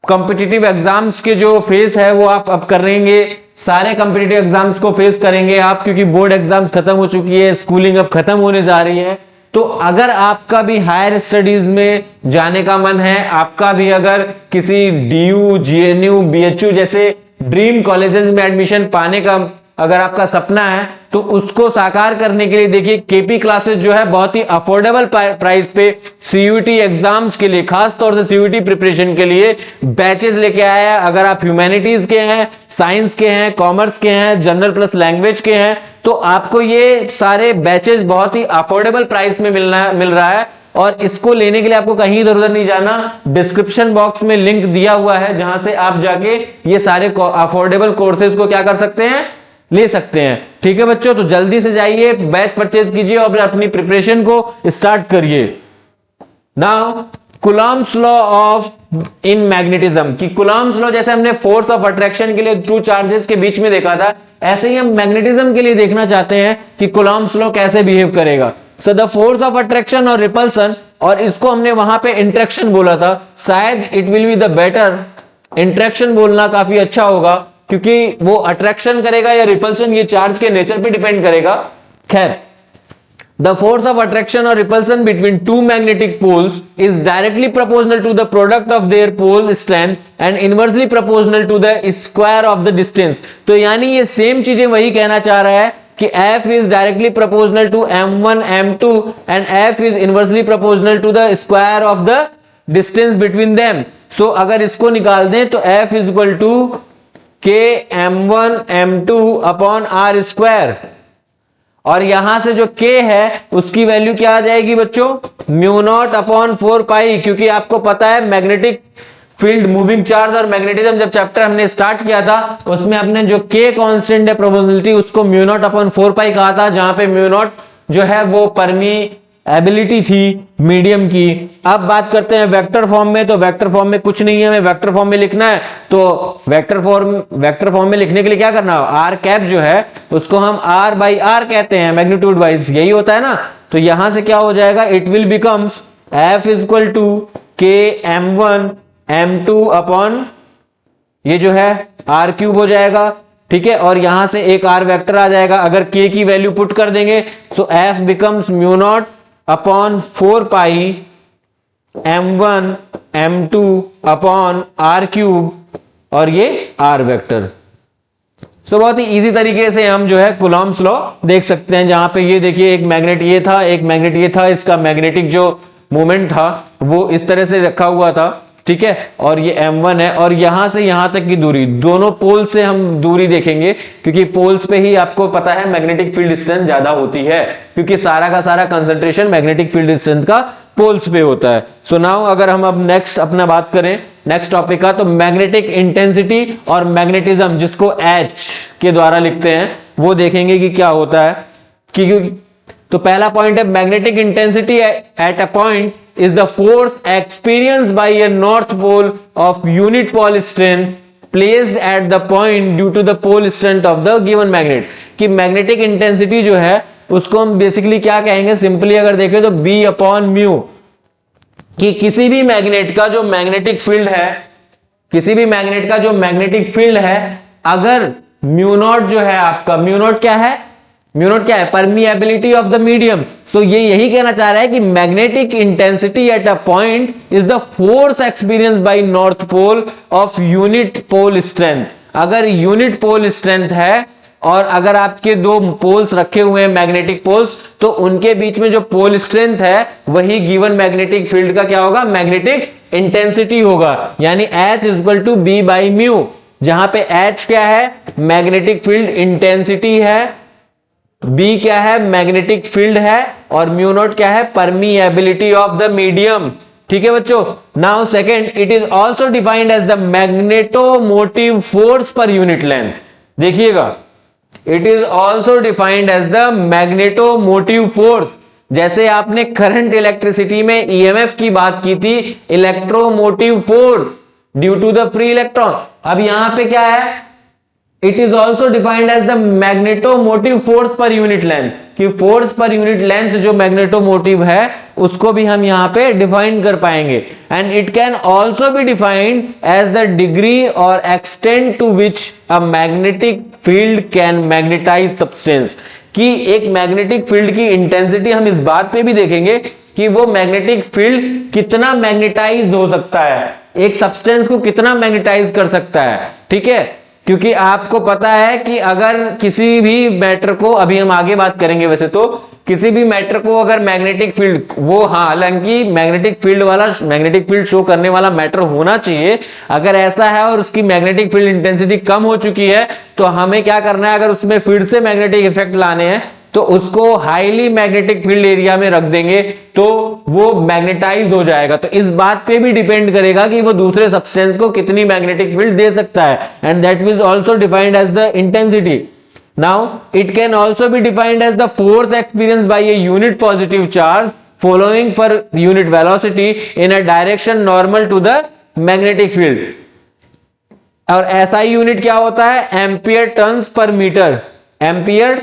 कॉम्पिटिटिव एग्जाम्स के जो फेस है वो आप अब करेंगे, सारे कॉम्पिटिटिव एग्जाम्स को फेस करेंगे आप, क्योंकि बोर्ड एग्जाम्स खत्म हो चुकी है, स्कूलिंग अब खत्म होने जा रही है। तो अगर आपका भी हायर स्टडीज में जाने का मन है, आपका भी अगर किसी DU, GNU, BHU जैसे ड्रीम कॉलेजेस में एडमिशन पाने का अगर आपका सपना है, तो उसको साकार करने के लिए देखिए केपी क्लासेस जो है बहुत ही अफोर्डेबल प्राइस पे CUET एग्जाम्स के लिए, खास तौर से CUET प्रिपरेशन के लिए बैचेस लेके आया है। अगर आप ह्यूमैनिटीज के हैं, साइंस के हैं, कॉमर्स के हैं, जनरल प्लस लैंग्वेज के हैं, तो आपको ये सारे बैचेस बहुत ही अफोर्डेबल प्राइस में मिल रहा है। और इसको लेने के लिए आपको कहीं इधर उधर नहीं जाना, डिस्क्रिप्शन बॉक्स में लिंक दिया हुआ है जहां से आप जाके ये सारे अफोर्डेबल कोर्सेज को क्या कर सकते हैं, ले सकते हैं। ठीक है बच्चों, तो जल्दी से जाइए, बैच परचेज कीजिए और अपनी प्रिपरेशन को स्टार्ट करिए। Now Coulomb's law of in magnetism, कि कूलॉम्स लॉ जैसे हमने फोर्स ऑफ अट्रैक्शन के लिए टू चार्जेस के बीच में देखा था, ऐसे ही हम मैग्नेटिज्म के लिए देखना चाहते हैं कि कूलॉम्स लॉ कैसे बिहेव करेगा। So the force of attraction और रिपल्सन, और इसको हमने वहां पे इंट्रैक्शन बोला था, शायद it will be the better, interaction बोलना काफी अच्छा होगा, क्योंकि वो अट्रैक्शन करेगा या रिपल्सन ये चार्ज के नेचर पे डिपेंड करेगा। खैर, the force of attraction or repulsion between two magnetic poles is directly proportional to the product of their pole strength and inversely proportional to the square of the distance। तो यानी ये same चीजें वही कहना चाह रहा है कि F is directly proportional to m1 m2 and F is inversely proportional to the square of the distance between them। so अगर इसको निकाल दें तो F is equal to k m1 m2 upon r square, और यहां से जो k है उसकी वैल्यू क्या आ जाएगी बच्चों, म्यू नॉट अपॉन 4 पाई, क्योंकि आपको पता है मैग्नेटिक फील्ड, मूविंग चार्ज और मैग्नेटिज्म जब चैप्टर हमने स्टार्ट किया था उसमें अपने जो k कांस्टेंट है प्रोबेबिलिटी, उसको म्यू नॉट अपॉन 4 पाई कहा था, जहां पे म्यू नॉट जो है वो परमीएबिलिटी थी मीडियम की। अब बात करते हैं वेक्टर फॉर्म में, तो वेक्टर फॉर्म में कुछ नहीं है, हमें वेक्टर फॉर्म में लिखना है, तो वेक्टर फॉर्म में लिखने के लिए क्या करना है, आर कैप जो है उसको हम r बाई आर कहते हैं मैग्नीट्यूड वाइज, यही होता है ना। तो यहां से क्या हो जाएगा, it will becomes F is equal to k m1 m2 upon ये जो है r क्यूब हो जाएगा। ठीक है, और यहां से एक r वेक्टर आ जाएगा, अगर k की वैल्यू पुट कर देंगे सो F becomes mu naught upon 4 पाई m1 m2 upon r cube, और ये r वेक्टर। सो बहुत ही इजी तरीके से हम जो है कूलॉम्स लॉ देख सकते हैं, जहां पे ये देखिए एक मैग्नेट ये था, एक मैग्नेट ये था, इसका मैग्नेटिक जो मोमेंट था वो इस तरह से रखा हुआ था, ठीक है, और ये m1 है, और यहां से यहां तक की दूरी, दोनों पोल से हम दूरी देखेंगे, क्योंकि पोल्स पे ही आपको पता है मैग्नेटिक फील्ड स्ट्रेंथ ज्यादा होती है, क्योंकि सारा का सारा कंसंट्रेशन मैग्नेटिक फील्ड स्ट्रेंथ का पोल्स पे होता है। सो नाउ अगर हम अब नेक्स्ट अपना बात करें नेक्स्ट टॉपिक का, तो मैग्नेटिक इंटेंसिटी और मैग्नेटिज्म, जिसको H के द्वारा लिखते हैं, वो देखेंगे कि क्या होता है। तो पहला पॉइंट है magnetic intensity at a point is the force experienced by a north pole of unit pole strength placed at the point due to the pole strength of the given magnet। कि magnetic intensity जो है उसको हम basically क्या कहेंगे, simply अगर देखें तो B अपॉन म्यू, कि किसी भी मैग्नेट का जो मैग्नेटिक फील्ड है, किसी भी मैग्नेट का जो मैग्नेटिक फील्ड है, अगर म्यू नॉट जो है आपका, म्यू नॉट क्या है, म्यू नॉट क्या है, permeability of the medium. So ये यही कहना चाह रहा है कि magnetic intensity at a point is the force experience by north pole of unit pole strength. अगर यूनिट पोल स्ट्रेंथ है और अगर आपके दो पोल्स रखे हुए हैं मैग्नेटिक पोल्स, तो उनके बीच में जो पोल स्ट्रेंथ है वही गिवन मैग्नेटिक फील्ड का क्या होगा, मैग्नेटिक इंटेंसिटी होगा। यानी H is equal to B by mu, जहां पे H क्या है, मैग्नेटिक फील्ड इंटेंसिटी है, B क्या है, मैग्नेटिक फील्ड है, और म्यू नॉट क्या है, परमिएबिलिटी ऑफ द मीडियम। ठीक है बच्चों। Now second, it is also defined as the magnetomotive force per unit length. देखिएगा, it is also defined as the magnetomotive force. जैसे आपने करंट इलेक्ट्रिसिटी में ईएमएफ की बात की थी, electromotive force due to the free electron. अब यहां पे क्या है, it is also defined as the magnetomotive force per unit length, कि फोर्स पर यूनिट लेंथ जो मैग्नेटोमोटिव है उसको भी हम यहां पे डिफाइन कर पाएंगे। And it can also be defined as the degree और extent to which a magnetic field can magnetize substance. कि एक मैग्नेटिक फील्ड की इंटेंसिटी हम इस बात पे भी देखेंगे कि वो मैग्नेटिक फील्ड कितना मैग्नेटाइज हो सकता है, एक सब्सटेंस को कितना मैग्नेटाइज कर सकता है। ठीक है, क्योंकि आपको पता है कि अगर किसी भी मैटर को, अभी हम आगे बात करेंगे, वैसे तो किसी भी मैटर को अगर मैग्नेटिक फील्ड, वो हाँ हालांकि मैग्नेटिक फील्ड वाला, मैग्नेटिक फील्ड शो करने वाला मैटर होना चाहिए, अगर ऐसा है और उसकी मैग्नेटिक फील्ड इंटेंसिटी कम हो चुकी है, तो हमें क्या करना है, अगर उसमें फिर से मैग्नेटिक इफेक्ट लाने हैं तो उसको हाईली मैग्नेटिक फील्ड एरिया में रख देंगे, तो वो मैग्नेटाइज हो जाएगा। तो इस बात पे भी डिपेंड करेगा कि वो दूसरे सब्सटेंस को कितनी मैग्नेटिक फील्ड दे सकता है, and that is also defined as the intensity. Now it can also be defined as the force experience by a unit positive charge following for unit velocity in a direction normal to the magnetic field. और SI unit क्या होता है, ampere turns per metre, ampere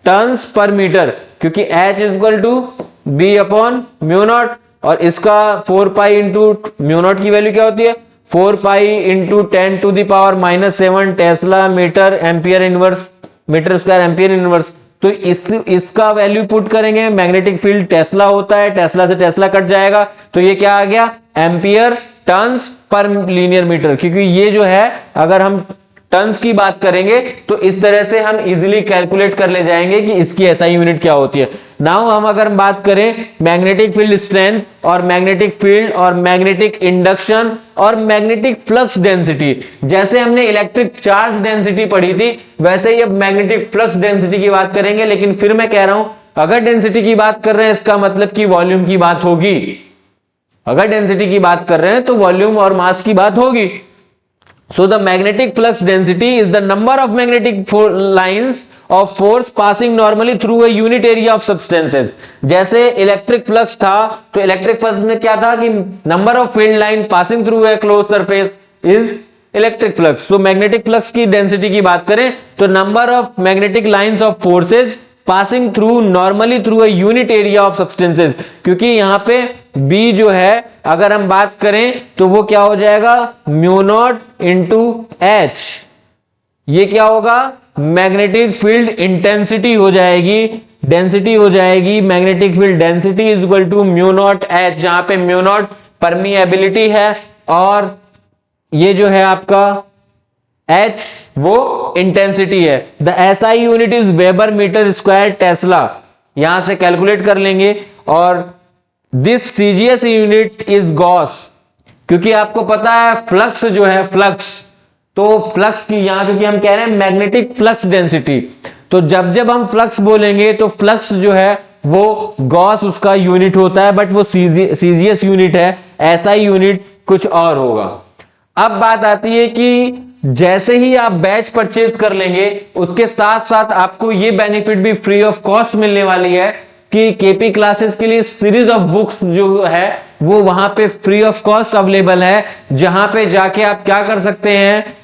turns per metre, क्योंकि H is equal to B upon mu naught, और इसका 4 pi into mu naught की value क्या होती है, 4 pi into 10 to the power -7 tesla metre ampere inverse, metre square ampere inverse. तो इसका value put करेंगे, मैग्नेटिक फील्ड टेस्ला होता है, टेस्ला से टेस्ला कट जाएगा, तो ये क्या आ गया, ampere turns per linear metre. क्योंकि ये जो है, अगर हम टन्स की बात करेंगे तो इस तरह से हम इजीली कैलकुलेट कर ले जाएंगे कि इसकी SI यूनिट क्या होती है। नाउ हम अगर बात करें मैग्नेटिक फील्ड स्ट्रेंथ और मैग्नेटिक फील्ड और मैग्नेटिक इंडक्शन और मैग्नेटिक फ्लक्स डेंसिटी, जैसे हमने इलेक्ट्रिक चार्ज डेंसिटी पढ़ी थी, वैसे ही अब मैग्नेटिक फ्लक्स डेंसिटी की बात करेंगे। लेकिन फिर मैं कह रहा हूं, अगर डेंसिटी की बात कर रहे हैं इसका मतलब कि वॉल्यूम की बात होगी, अगर डेंसिटी की बात कर रहे हैं तो वॉल्यूम और मास की बात होगी। So the magnetic flux density is the number of magnetic lines of force passing normally through a unit area of substances। जैसे इलेक्ट्रिक फ्लक्स था, तो इलेक्ट्रिक फ्लक्स में क्या था कि number of field line passing through a close surface is electric flux. So magnetic flux की density की बात करें तो number of magnetic lines of forces passing through normally through a unit area of substances. क्योंकि यहां पे B जो है, अगर हम बात करें तो वो क्या हो जाएगा, म्यू नॉट इंटू H, ये क्या होगा, मैग्नेटिक फील्ड इंटेंसिटी हो जाएगी, डेंसिटी हो जाएगी, magnetic field density is equal to mu naught H, जहां पे म्यू नॉट परमिएबिलिटी है और ये जो है आपका H वो इंटेंसिटी है। The SI unit is weber metre square tesla, यहां से कैलकुलेट कर लेंगे। और this CGS unit is gauss, क्योंकि आपको पता है फ्लक्स जो है, फ्लक्स, तो फ्लक्स की यहां, क्योंकि हम कह रहे हैं मैग्नेटिक फ्लक्स डेंसिटी, तो जब जब हम फ्लक्स बोलेंगे तो फ्लक्स जो है वो गॉस उसका यूनिट होता है, बट वो सीजीएस यूनिट है, ऐसा ही यूनिट कुछ और होगा। अब बात आती है कि जैसे ही आप बैच परचेज कर लेंगे उसके साथ साथ आपको ये बेनिफिट भी फ्री ऑफ कॉस्ट मिलने वाली है कि केपी क्लासेस के लिए सीरीज ऑफ बुक्स जो है वो वहां पे फ्री ऑफ कॉस्ट अवेलेबल है, जहां पे जाके आप क्या कर सकते हैं,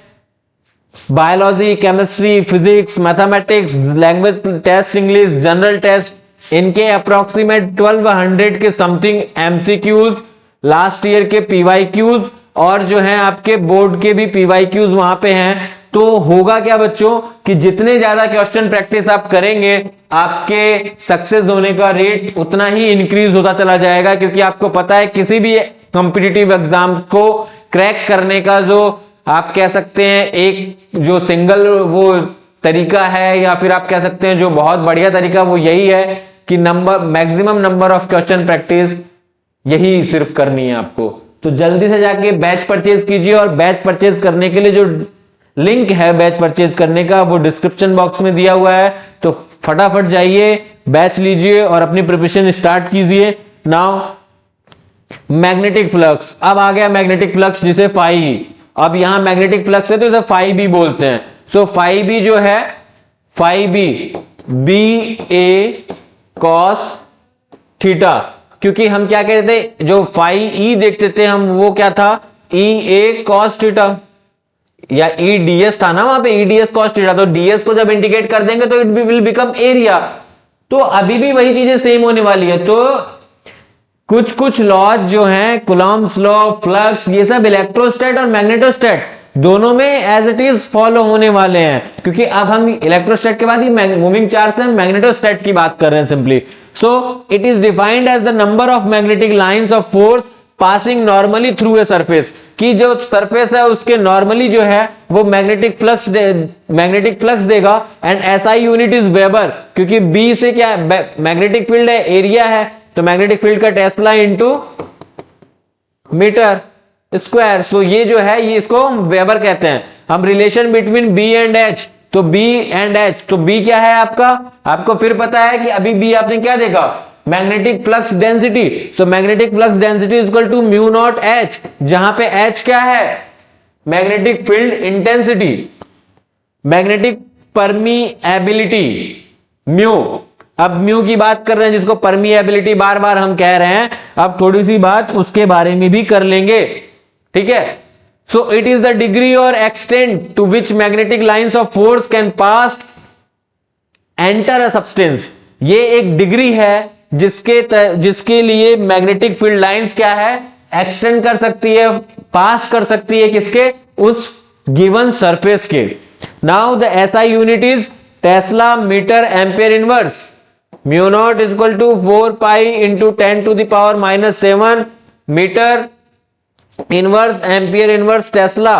biology, chemistry, physics, mathematics, language test, English, general test, इनके अप्रोक्सीमेट 1200 के समथिंग एमसीक्यूज, लास्ट ईयर के पीवाईक्यूज, और जो है आपके बोर्ड के भी पीवाईक्यूज वहां पे हैं। तो होगा क्या बच्चों कि जितने ज्यादा क्वेश्चन प्रैक्टिस आप करेंगे आपके सक्सेस होने का रेट उतना ही इंक्रीज होता चला जाएगा, क्योंकि आपको पता है किसी भी कॉम्पिटिटिव एग्जाम को क्रैक करने का जो आप कह सकते हैं एक जो सिंगल वो तरीका है, या फिर आप कह सकते हैं जो बहुत बढ़िया तरीका, वो यही है कि maximum number of question practice यही सिर्फ करनी है आपको। तो जल्दी से जाके बैच परचेज कीजिए, और बैच परचेज करने के लिए जो लिंक है बैच परचेज करने का वो डिस्क्रिप्शन बॉक्स में दिया हुआ है, तो फटाफट जाइए, बैच लीजिए और अपनी प्रिपरेशन स्टार्ट कीजिए। नाउ मैग्नेटिक फ्लक्स, अब आ गया मैग्नेटिक फ्लक्स जिसे फाई, अब यहां मैग्नेटिक फ्लक्स है तो इसे फाई बी बोलते हैं। सो फाई बी जो है, फाई बी बी ए कॉस थीटा, क्योंकि हम क्या कहते थे, जो फाई ई देखते थे हम, वो क्या था, ई ए कॉस थीटा, या ई डीएस था ना वहां पे, ई डीएस कॉस थीटा, तो डीएस को जब इंडिकेट कर देंगे तो इट विल बिकम एरिया। तो अभी भी वही चीजें सेम होने वाली है। तो कुछ कुछ लॉज जो हैं, कूलॉम्स लॉ, फ्लक्स, ये सब इलेक्ट्रोस्टैट और मैग्नेटोस्टैट दोनों में एज इट इज फॉलो होने वाले हैं, क्योंकि अब हम इलेक्ट्रोस्टैट के बाद ही मूविंग चार्ज से मैग्नेटोस्टैट की बात कर रहे हैं simply. So it is defined as the number of magnetic lines of force passing normally through a surface, कि जो सरफेस है उसके नॉर्मली जो है वो मैग्नेटिक फ्लक्स देगा, and SI unit is weber, क्योंकि बी से क्या मैग्नेटिक फील्ड है, एरिया है, तो मैग्नेटिक फील्ड का tesla into metre square. So ये जो है ये इसको हम वेबर कहते हैं। हम relation between B and H, तो बी एंड एच, तो बी क्या है आपका, आपको फिर पता है कि अभी बी आपने क्या देखा, magnetic flux density. So magnetic flux density is equal to mu not H, जहां पे एच क्या है, magnetic field intensity, magnetic permeability mu. अब म्यू की बात कर रहे हैं जिसको परमीएबिलिटी बार बार हम कह रहे हैं, अब थोड़ी सी बात उसके बारे में भी कर लेंगे, ठीक है। So it is the degree और extent to which magnetic lines of force can pass enter a substance, ये एक डिग्री है जिसके लिए मैग्नेटिक फील्ड लाइंस क्या है, एक्सटेंड कर सकती है, पास कर सकती है, किसके, उस गिवन सरफेस के। Now the SI unit is tesla metre ampere inverse, mu naught is equal to 4 pi into 10 to the power -7 metre inverse ampere inverse tesla.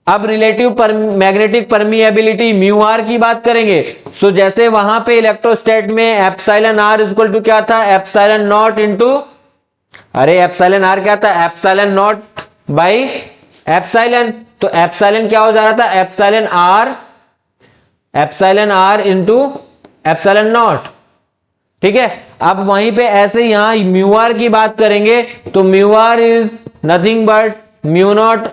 अब relative magnetic permeability mu R की बात करेंगे। सो जैसे वहां पे electrostatic में epsilon R is equal to क्या था, एप्सिलॉन नॉट इंटू, अरे एप्सिलॉन आर क्या था, एप्सिलॉन नॉट बाई एप्सिलॉन, तो एप्सिलॉन क्या हो जा रहा था, epsilon R into epsilon naught, ठीक है। अब वहीं पे ऐसे यहां म्यू आर की बात करेंगे तो mu R is nothing but mu naught,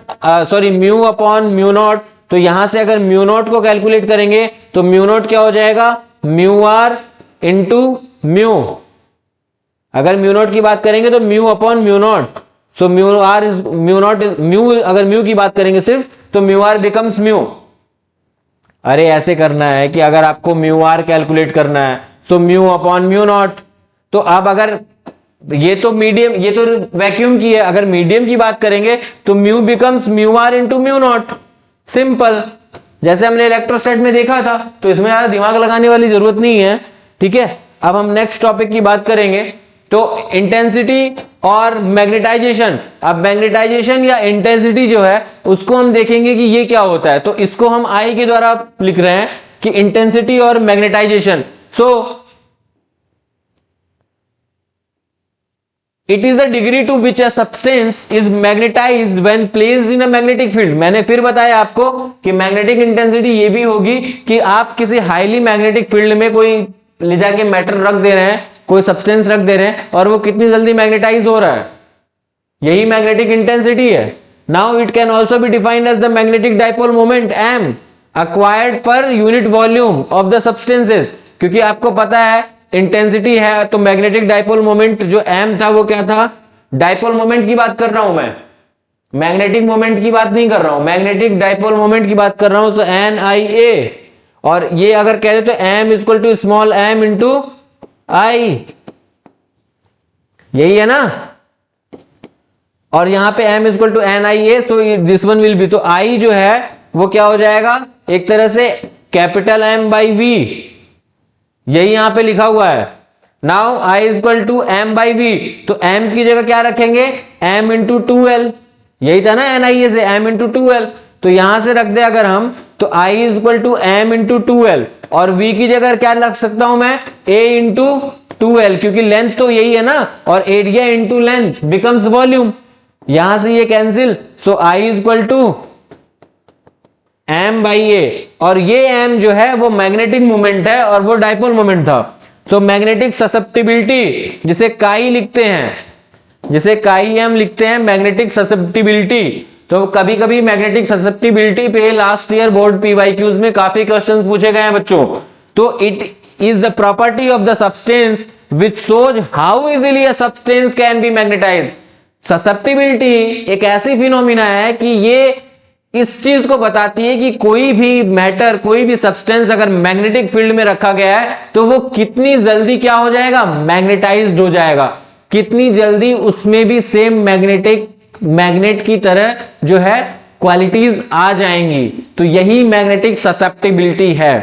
sorry mu upon mu naught, तो यहां से अगर म्यू नॉट को कैलकुलेट करेंगे तो म्यू नॉट क्या हो जाएगा, म्यू आर इंटू म्यू, अगर म्यू नॉट की बात करेंगे तो mu upon mu naught, so mu R is mu naught, mu अगर म्यू की बात करेंगे सिर्फ तो म्यू आर बिकम्स म्यू। अरे ऐसे करना है कि अगर आपको म्यू आर कैलकुलेट करना है so mu upon mu naught, तो अब अगर ये तो मीडियम, ये तो वैक्यूम की है, अगर मीडियम की बात करेंगे तो mu becomes mu R into mu naught, simple, जैसे हमने इलेक्ट्रोस्टैट में देखा था, तो इसमें ज्यादा दिमाग लगाने वाली जरूरत नहीं है, ठीक है। अब हम नेक्स्ट टॉपिक की बात करेंगे, तो इंटेंसिटी और मैग्नेटाइजेशन। अब मैग्नेटाइजेशन या इंटेंसिटी जो है उसको हम देखेंगे कि ये क्या होता है, तो इसको हम आई के द्वारा लिख रहे हैं कि इंटेंसिटी और magnetisation. So it is the degree to which a substance is magnetised when placed in a magnetic field. मैंने फिर बताया आपको कि मैग्नेटिक इंटेंसिटी ये भी होगी कि आप किसी हाईली मैग्नेटिक फील्ड में कोई ले जाके मैटर रख दे रहे हैं, कोई सब्सटेंस रख दे रहे हैं और वो कितनी जल्दी मैग्नेटाइज हो रहा है, यही मैग्नेटिक इंटेंसिटी है। Now it can also be defined as the magnetic dipole moment m acquired per unit volume of the substances, क्योंकि आपको पता है इंटेंसिटी है तो मैग्नेटिक डाइपोल मोमेंट जो m था वो क्या था, डाइपोल मोमेंट की बात कर रहा हूं मैं, मैग्नेटिक मोमेंट की बात नहीं कर रहा हूं, मैग्नेटिक डाइपोल मोमेंट की बात कर रहा हूं। तो NIA, और ये अगर कह दे तो m equal to small m into I, यही है ना, और यहां पे m equal to NIA, so this one will be, तो I जो है वो क्या हो जाएगा, एक तरह से कैपिटल M बाई V, यही यहां पे लिखा हुआ है। Now I equal to M by V, तो M की जगह क्या रखेंगे, M इंटू 2L, यही था ना NIA से, M इंटू 2L, तो यहां से रख दे अगर हम, तो I equal to M into 2L, और V की जगह क्या रख सकता हूं मैं, A इंटू 2L, क्योंकि लेंथ तो यही है ना, और area into length becomes volume, यहां से ये cancel, so I equal to M by A, और ये M जो है वो मैग्नेटिक मोमेंट है और वो डाइपोल मोमेंट था। सो मैग्नेटिक ससेप्टिबिलिटी, जिसे काई लिखते हैं, जिसे काई M लिखते हैं, मैग्नेटिक ससेप्टिबिलिटी। तो कभी कभी मैग्नेटिक ससेप्टिबिलिटी पे लास्ट ईयर बोर्ड PYQs में काफी क्वेश्चंस पूछे गए हैं बच्चों। तो it is the property of the substance which shows how easily a substance can be magnetised. Susceptibility एक ऐसी फिनोमिना है कि ये इस चीज को बताती है कि कोई भी मैटर, कोई भी सब्सटेंस अगर मैग्नेटिक फील्ड में रखा गया है तो वो कितनी जल्दी क्या हो जाएगा, मैग्नेटाइज्ड हो जाएगा, कितनी जल्दी उसमें भी सेम मैग्नेट की तरह जो है क्वालिटीज आ जाएंगी। तो यही मैग्नेटिक ससेप्टिबिलिटी है।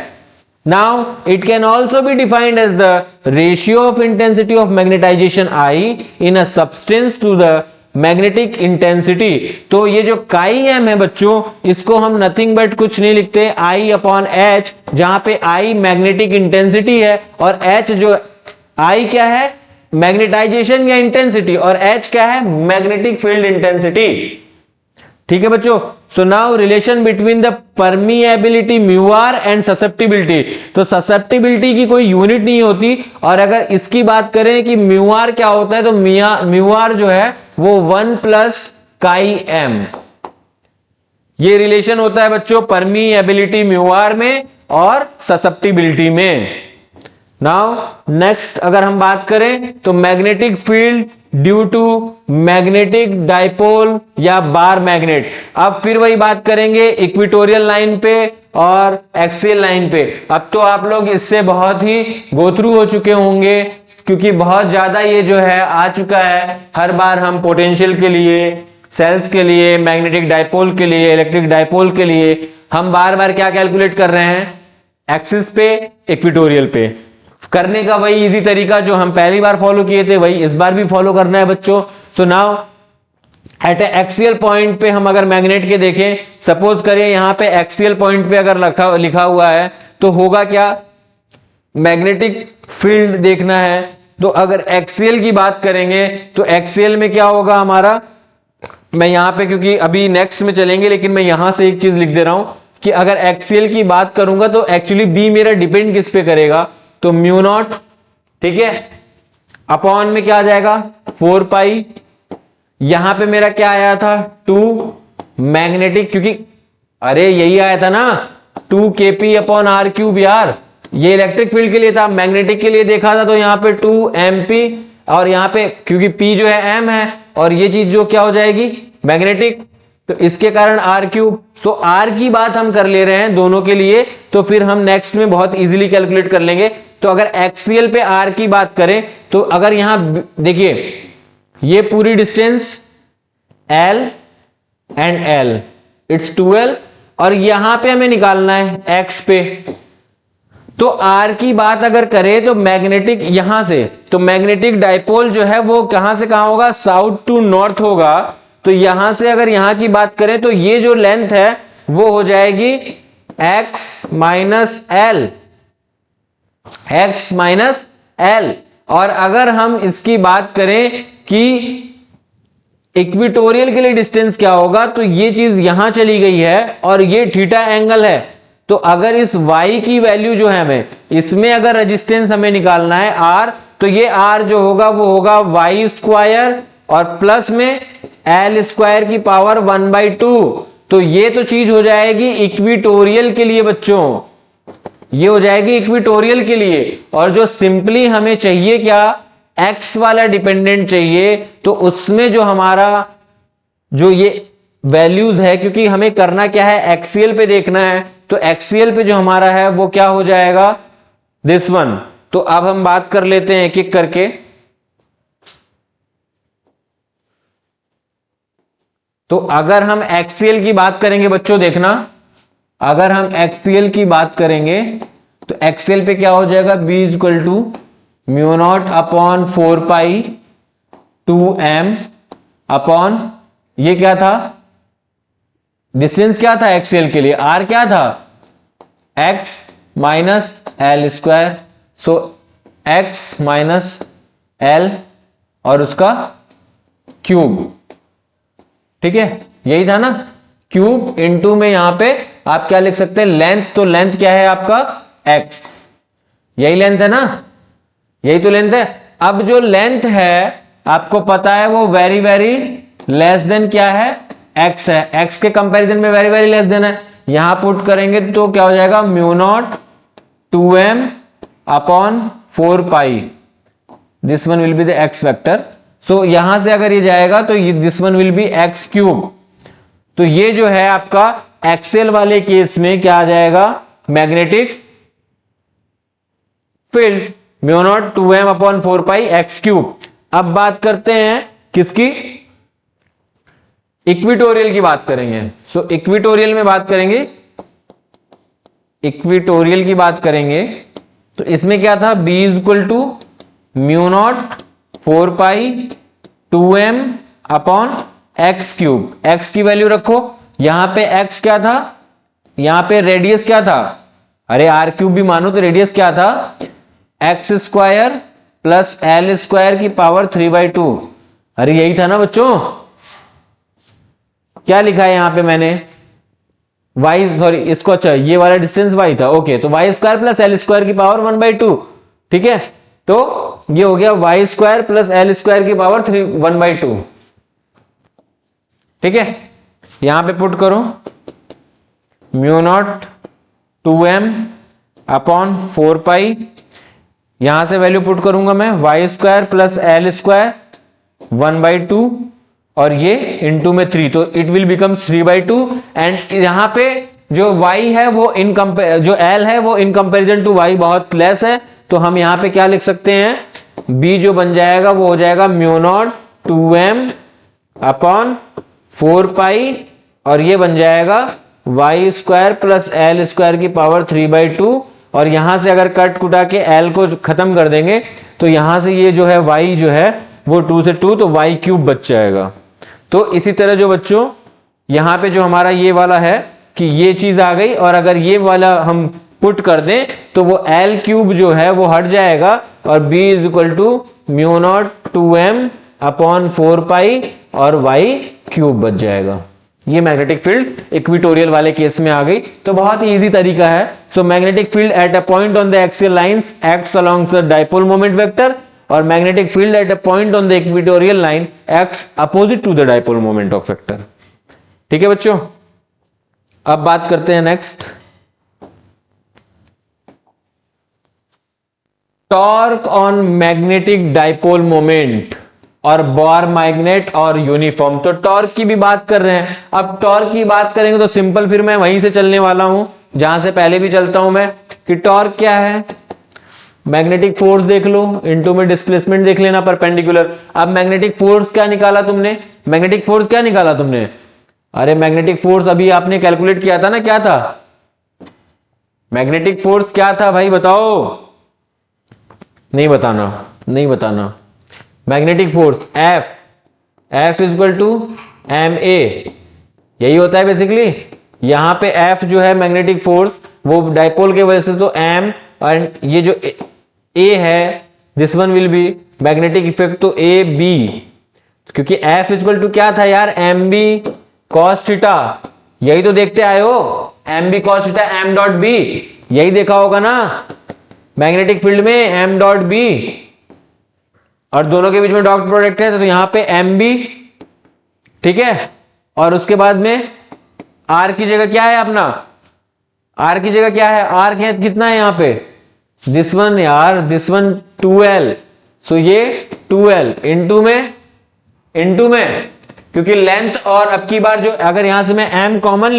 Now it can also be defined as the ratio of intensity of magnetisation I in a substance to the magnetic intensity. तो ये जो काई M है बच्चों, इसको हम नथिंग बट कुछ नहीं लिखते, I अपॉन H, जहां पे I मैग्नेटिक इंटेंसिटी है और H जो I क्या है, मैग्नेटाइजेशन या इंटेंसिटी, और H क्या है, मैग्नेटिक फील्ड इंटेंसिटी। ठीक है बच्चों। So now relation between the permeability mu r and susceptibility. तो ससेप्टिबिलिटी की कोई यूनिट नहीं होती, और अगर इसकी बात करें कि म्यूआर क्या होता है, तो म्यूआर जो है वो 1 प्लस काई M, ये रिलेशन होता है बच्चों परमिएबिलिटी म्यूआर में और ससेप्टिबिलिटी में। नाउ नेक्स्ट अगर हम बात करें तो magnetic field due to magnetic dipole या बार मैग्नेट। अब फिर वही बात करेंगे इक्वेटोरियल लाइन पे और एक्सियल लाइन पे। अब तो आप लोग इससे बहुत ही गो थ्रू हो चुके होंगे, क्योंकि बहुत ज्यादा ये जो है आ चुका है। हर बार हम पोटेंशियल के लिए, सेल्स के लिए, मैग्नेटिक डाइपोल के लिए, इलेक्ट्रिक डाइपोल के लिए हम बार बार क्या कैलकुलेट कर रहे हैं, एक्सिस पे, इक्वेटोरियल पे। करने का वही इजी तरीका जो हम पहली बार फॉलो किए थे वही इस बार भी फॉलो करना है बच्चों। So now at A axial point पे हम अगर मैग्नेट के देखें, सपोज करें यहां पे एक्सियल पॉइंट पे अगर लिखा हुआ है तो होगा क्या, मैग्नेटिक फील्ड देखना है। तो अगर एक्सियल की बात करेंगे तो एक्सियल में क्या होगा हमारा, मैं यहां पे क्योंकि अभी नेक्स्ट में चलेंगे, लेकिन मैं यहां से एक चीज लिख दे रहा हूं कि अगर एक्सियल की बात करूंगा तो एक्चुअली बी मेरा डिपेंड किस पे करेगा, तो म्यू नॉट, ठीक है, अपॉन में क्या आ जाएगा 4 पाई, यहां पे मेरा क्या आया था 2 मैग्नेटिक, क्योंकि अरे यही आया था ना 2 kp अपॉन r क्यूब यार, ये इलेक्ट्रिक फील्ड के लिए था। मैग्नेटिक के लिए देखा था तो यहां पे 2 mp, और यहां पे क्योंकि p जो है m है और ये चीज जो क्या हो जाएगी मैग्नेटिक, तो इसके कारण r क्यूब। सो r की बात हम कर ले रहे हैं दोनों के लिए, तो फिर हम नेक्स्ट में बहुत इजीली कैलकुलेट कर लेंगे। तो अगर एक्सियल पे r की बात करें तो अगर यहां देखिए ये पूरी distance l and l it's 2l, और यहां पे हमें निकालना है x पे। तो r की बात अगर करें तो मैग्नेटिक यहां से, तो मैग्नेटिक डाइपोल जो है वो कहां से कहां होगा, साउथ टू नॉर्थ होगा। तो यहां से अगर यहां की बात करें तो ये जो लेंथ है वो हो जाएगी x minus L, x minus L. और अगर हम इसकी बात करें कि इक्विटोरियल के लिए डिस्टेंस क्या होगा, तो ये चीज यहां चली गई है और ये थीटा एंगल है। तो अगर इस y की वैल्यू जो है हमें इसमें अगर रेजिस्टेंस हमें निकालना है r, तो ये r जो होगा वो होगा y स्क्वायर और प्लस में l स्क्वायर की पावर 1/2। तो ये तो चीज हो जाएगी इक्विटोरियल के लिए बच्चों, ये हो जाएगी इक्विटोरियल के लिए। और जो सिंपली हमें चाहिए क्या, x वाला डिपेंडेंट चाहिए, तो उसमें जो हमारा जो ये वैल्यूज है, क्योंकि हमें करना क्या है, एक्सीएल पे देखना है, तो एक्सीएल पे जो हमारा है वो क्या हो जाएगा, दिस वन। तो अब हम बात कर लेते हैं एक एक करके। तो अगर हम एक्सीएल की बात करेंगे बच्चों, देखना, अगर हम एक्सीएल की बात करेंगे तो एक्सीएल पे क्या हो जाएगा, b equal to mu naught upon 4 pi 2m upon, ये क्या था, डिस्टेंस क्या था एक्सीएल के लिए, r क्या था, x माइनस एल स्क्वायर। सो x माइनस एल और उसका क्यूब, ठीक है, यही था ना, क्यूब इनटू में यहां पे आप क्या लिख सकते हैं, लेंथ। तो लेंथ क्या है आपका x, यही लेंथ है ना, यही तो लेंथ है। अब जो लेंथ है आपको पता है वो वेरी वेरी लेस देन क्या है, x है, x के कंपैरिजन में वेरी वेरी लेस देन है। यहां पुट करेंगे तो क्या हो जाएगा, mu not 2m upon 4 pi, this one will be the x vector. So यहां से अगर ये जाएगा तो this one will be x cube. तो ये जो है आपका एक्सेल वाले केस में क्या आ जाएगा, magnetic field mu not 2m upon 4 pi x cube. अब बात करते हैं किसकी, इक्विटोरियल की बात करेंगे। सो इक्विटोरियल में बात करेंगे, इक्विटोरियल की बात करेंगे तो इसमें क्या था, b equal to mu naught 4 pi 2m upon x cube. x की वैल्यू रखो, यहां पे x क्या था, यहां पे रेडियस क्या था, अरे r क्यूब भी मानो तो रेडियस क्या था, x square plus L square की पावर 3/2। अरे यही था ना बच्चों, क्या लिखा है यहां पे मैंने, y, सॉरी इसको, अच्छा ये वाला डिस्टेंस y था, ओके, तो y square plus L square की पावर 1/2, ठीक है। तो ये हो गया y square plus L square की पावर 1/2, ठीक है। यहां पे पुट करो म्यू नॉट 2m अपॉन 4 पाई, यहां से वैल्यू पुट करूंगा मैं, y square plus L square 1/2 और ये इनटू में 3, तो इट विल बिकम 3/2। एंड यहां पे जो y है वो जो l है वो इन कंपेरिजन टू y बहुत लेस है, तो हम यहां पे क्या लिख सकते हैं, b जो बन जाएगा वो हो जाएगा mu not 2m upon 4 pi और ये बन जाएगा y square plus L square की पावर 3/2। और यहां से अगर कट कुटा के l को खत्म कर देंगे तो यहां से ये जो है y जो है वो 2 से 2, तो y क्यूब बच जाएगा। तो इसी तरह जो बच्चों यहां पे जो हमारा ये वाला है कि ये चीज आ गई, और अगर ये वाला हम पुट कर दें तो वो l क्यूब जो है वो हट जाएगा और b is equal to mu not 2m upon 4 pi और y क्यूब बच जाएगा। ये मैग्नेटिक फील्ड इक्विटोरियल वाले केस में आ गई, तो बहुत ही इजी तरीका है। So magnetic field at a point on the axial lines acts along the dipole moment vector, और magnetic field at a point on the equatorial line acts opposite to the dipole moment of vector. ठीक है बच्चों, अब बात करते हैं next, torque on magnetic dipole moment और bore magnet और यूनिफॉर्म। तो टॉर्क की भी बात कर रहे हैं। अब टॉर्क की बात करेंगे तो सिंपल, फिर मैं वहीं से चलने वाला हूं जहां से पहले भी चलता हूं मैं, कि टॉर्क क्या है, मैग्नेटिक फोर्स देख लो, इनटू में डिस्प्लेसमेंट देख लेना परपेंडिकुलर। अब मैग्नेटिक फोर्स क्या निकाला तुमने, मैग्नेटिक फोर्स क्या निकाला तुमने, अरे मैग्नेटिक फोर्स अभी आपने कैलकुलेट किया था ना, क्या था मैग्नेटिक फोर्स, क्या था भाई बताओ, नहीं बताना, नहीं बताना। Magnetic force F is equal to ma, यही होता है बेसिकली। यहां पे F जो है मैग्नेटिक फोर्स वो डाइपोल के वजह से तो m, और ये जो A है this one will B magnetic effect, तो A B क्योंकि F इक्वल टू क्या था यार, एम बी कॉस थीटा, यही तो देखते आए हो, M B cos theta M dot B, यही देखा होगा ना मैग्नेटिक फील्ड में, एम डॉट बी, और दोनों के बीच में डॉट प्रोडक्ट है, तो यहां पे एम बी, ठीक है, और उसके बाद में आर की जगह क्या है अपना, आर की जगह क्या है, आर कितना है यहां पे, दिस वन यार, दिस वन 2L, सो ये 2L इनटू में, क्योंकि लेंथ, और अब की बार जो अगर यहां से मैं m कॉमन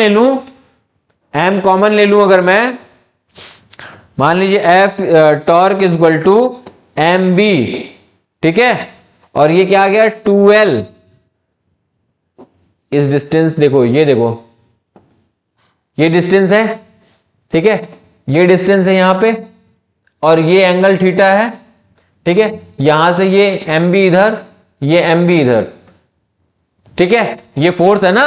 ले लूं, अगर मैं मान लीजिए F torque is equal to M B, ठीक है, और ये क्या आ गया 2L, इस डिस्टेंस देखो, ये देखो ये डिस्टेंस है, ठीक है, ये डिस्टेंस है यहां पे, और ये एंगल थीटा है, ठीक है, यहां से ये एम बी इधर, ये एम बी इधर, ठीक है, ये फोर्स है ना,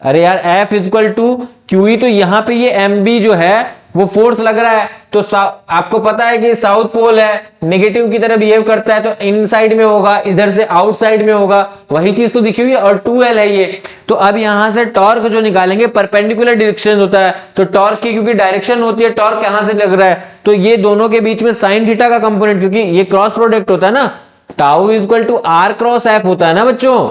अरे यार F equal to q E, तो यहां पे ये एम बी जो है वो फोर्स लग रहा है, तो आपको पता है कि साउथ पोल है, नेगेटिव की तरह बिहेव करता है, तो इनसाइड में होगा, इधर से आउटसाइड में होगा, वही चीज तो दिखी हुई है, और 2L है ये, तो अब यहां से टॉर्क जो निकालेंगे परपेंडिकुलर डायरेक्शन होता है, तो टॉर्क की क्योंकि डायरेक्शन होती है, टॉर्क यहां से लग रहा है, तो ये दोनों के बीच में साइन थीटा का कंपोनेंट, क्योंकि ये क्रॉस प्रोडक्ट होता है ना, tau equal to R cross F होता है ना बच्चों,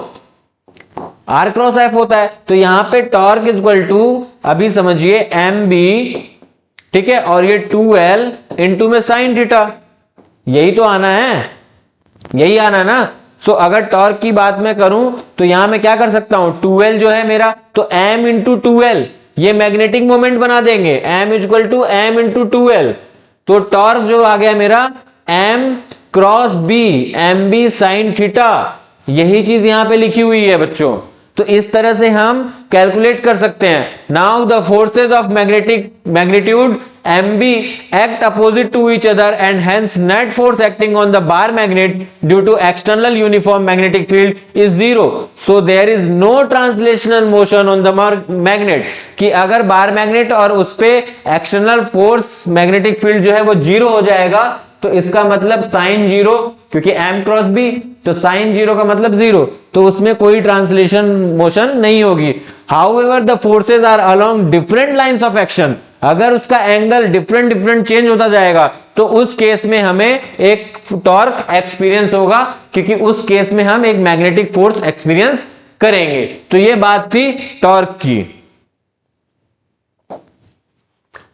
आर क्रॉस एफ होता है, तो यहां पे टॉर्क इज इक्वल टू, अभी समझिए एम बी, ठीक है, और ये 2L इनटू में साइन थीटा, यही तो आना है, यही आना ना, सो अगर टॉर्क की बात मैं करूं तो यहां मैं क्या कर सकता हूं, 2L जो है मेरा, तो m इंटू 2L, ये मैग्नेटिक मोमेंट बना देंगे, m equal to m into 2L, तो टॉर्क जो आ गया मेरा m cross b, M B sine theta, यही चीज यहां पे लिखी हुई है बच्चों, तो इस तरह से हम कैलकुलेट कर सकते हैं। Now the forces of magnitude mb act opposite to each other and hence net force acting on the bar magnet due to external uniform magnetic field is zero, so there is no translational motion on the magnet, कि अगर bar magnet और उस पे external force magnetic field जो है वो zero हो जाएगा, तो इसका मतलब साइन जीरो, क्योंकि m क्रॉस b, तो साइन जीरो का मतलब जीरो, तो उसमें कोई ट्रांसलेशन मोशन नहीं होगी। However the forces are along different lines of action, अगर उसका एंगल डिफरेंट चेंज होता जाएगा, तो उस केस में हमें एक टॉर्क एक्सपीरियंस होगा, क्योंकि उस केस में हम एक मैग्नेटिक फोर्स एक्सपीरियंस करेंगे। तो ये बात थी टॉर्क की।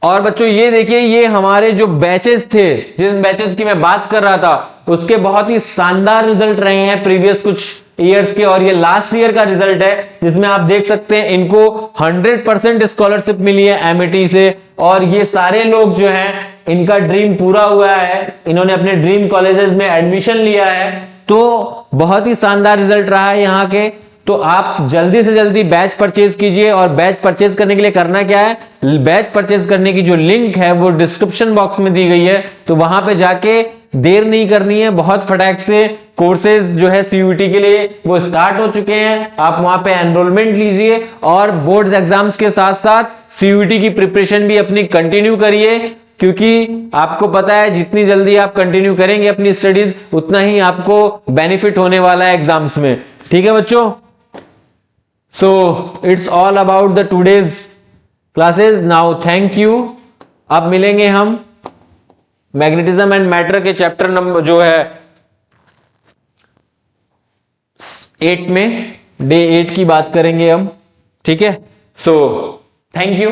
और बच्चों ये देखिए, ये हमारे जो बैचेस थे, जिस बैचेस की मैं बात कर रहा था, उसके बहुत ही शानदार रिजल्ट रहे हैं प्रीवियस कुछ ईयर्स के, और ये लास्ट ईयर का रिजल्ट है, जिसमें आप देख सकते हैं इनको 100% स्कॉलरशिप मिली है एमईटी से, और ये सारे लोग जो हैं इनका ड्रीम पूरा हुआ है, इन्होंने अपने ड्रीम कॉलेजेस में एडमिशन लिया है, तो बहुत ही शानदार रिजल्ट रहा है यहाँ के। तो आप जल्दी से जल्दी बैच परचेज कीजिए, और बैच परचेज करने के लिए करना क्या है, बैच परचेज करने की जो लिंक है वो डिस्क्रिप्शन बॉक्स में दी गई है, तो वहां पे जाके देर नहीं करनी है, बहुत फटाक से कोर्सेज जो है सीयूईटी के लिए वो स्टार्ट हो चुके हैं, आप वहां पे एनरोलमेंट लीजिए, और बोर्ड एग्जाम्स के साथ साथ सीयूईटी की प्रिपरेशन भी अपनी कंटिन्यू करिए, क्योंकि आपको पता है जितनी जल्दी आप कंटिन्यू करेंगे अपनी स्टडीज, उतना ही आपको बेनिफिट होने वाला है एग्जाम्स में। ठीक है बच्चों, so it's all about the today's classes. now thank you। अब मिलेंगे हम मैग्नेटिज्म एंड मैटर के चैप्टर नंबर जो है 8 में, डे 8 की बात करेंगे हम। ठीक है, सो थैंक यू।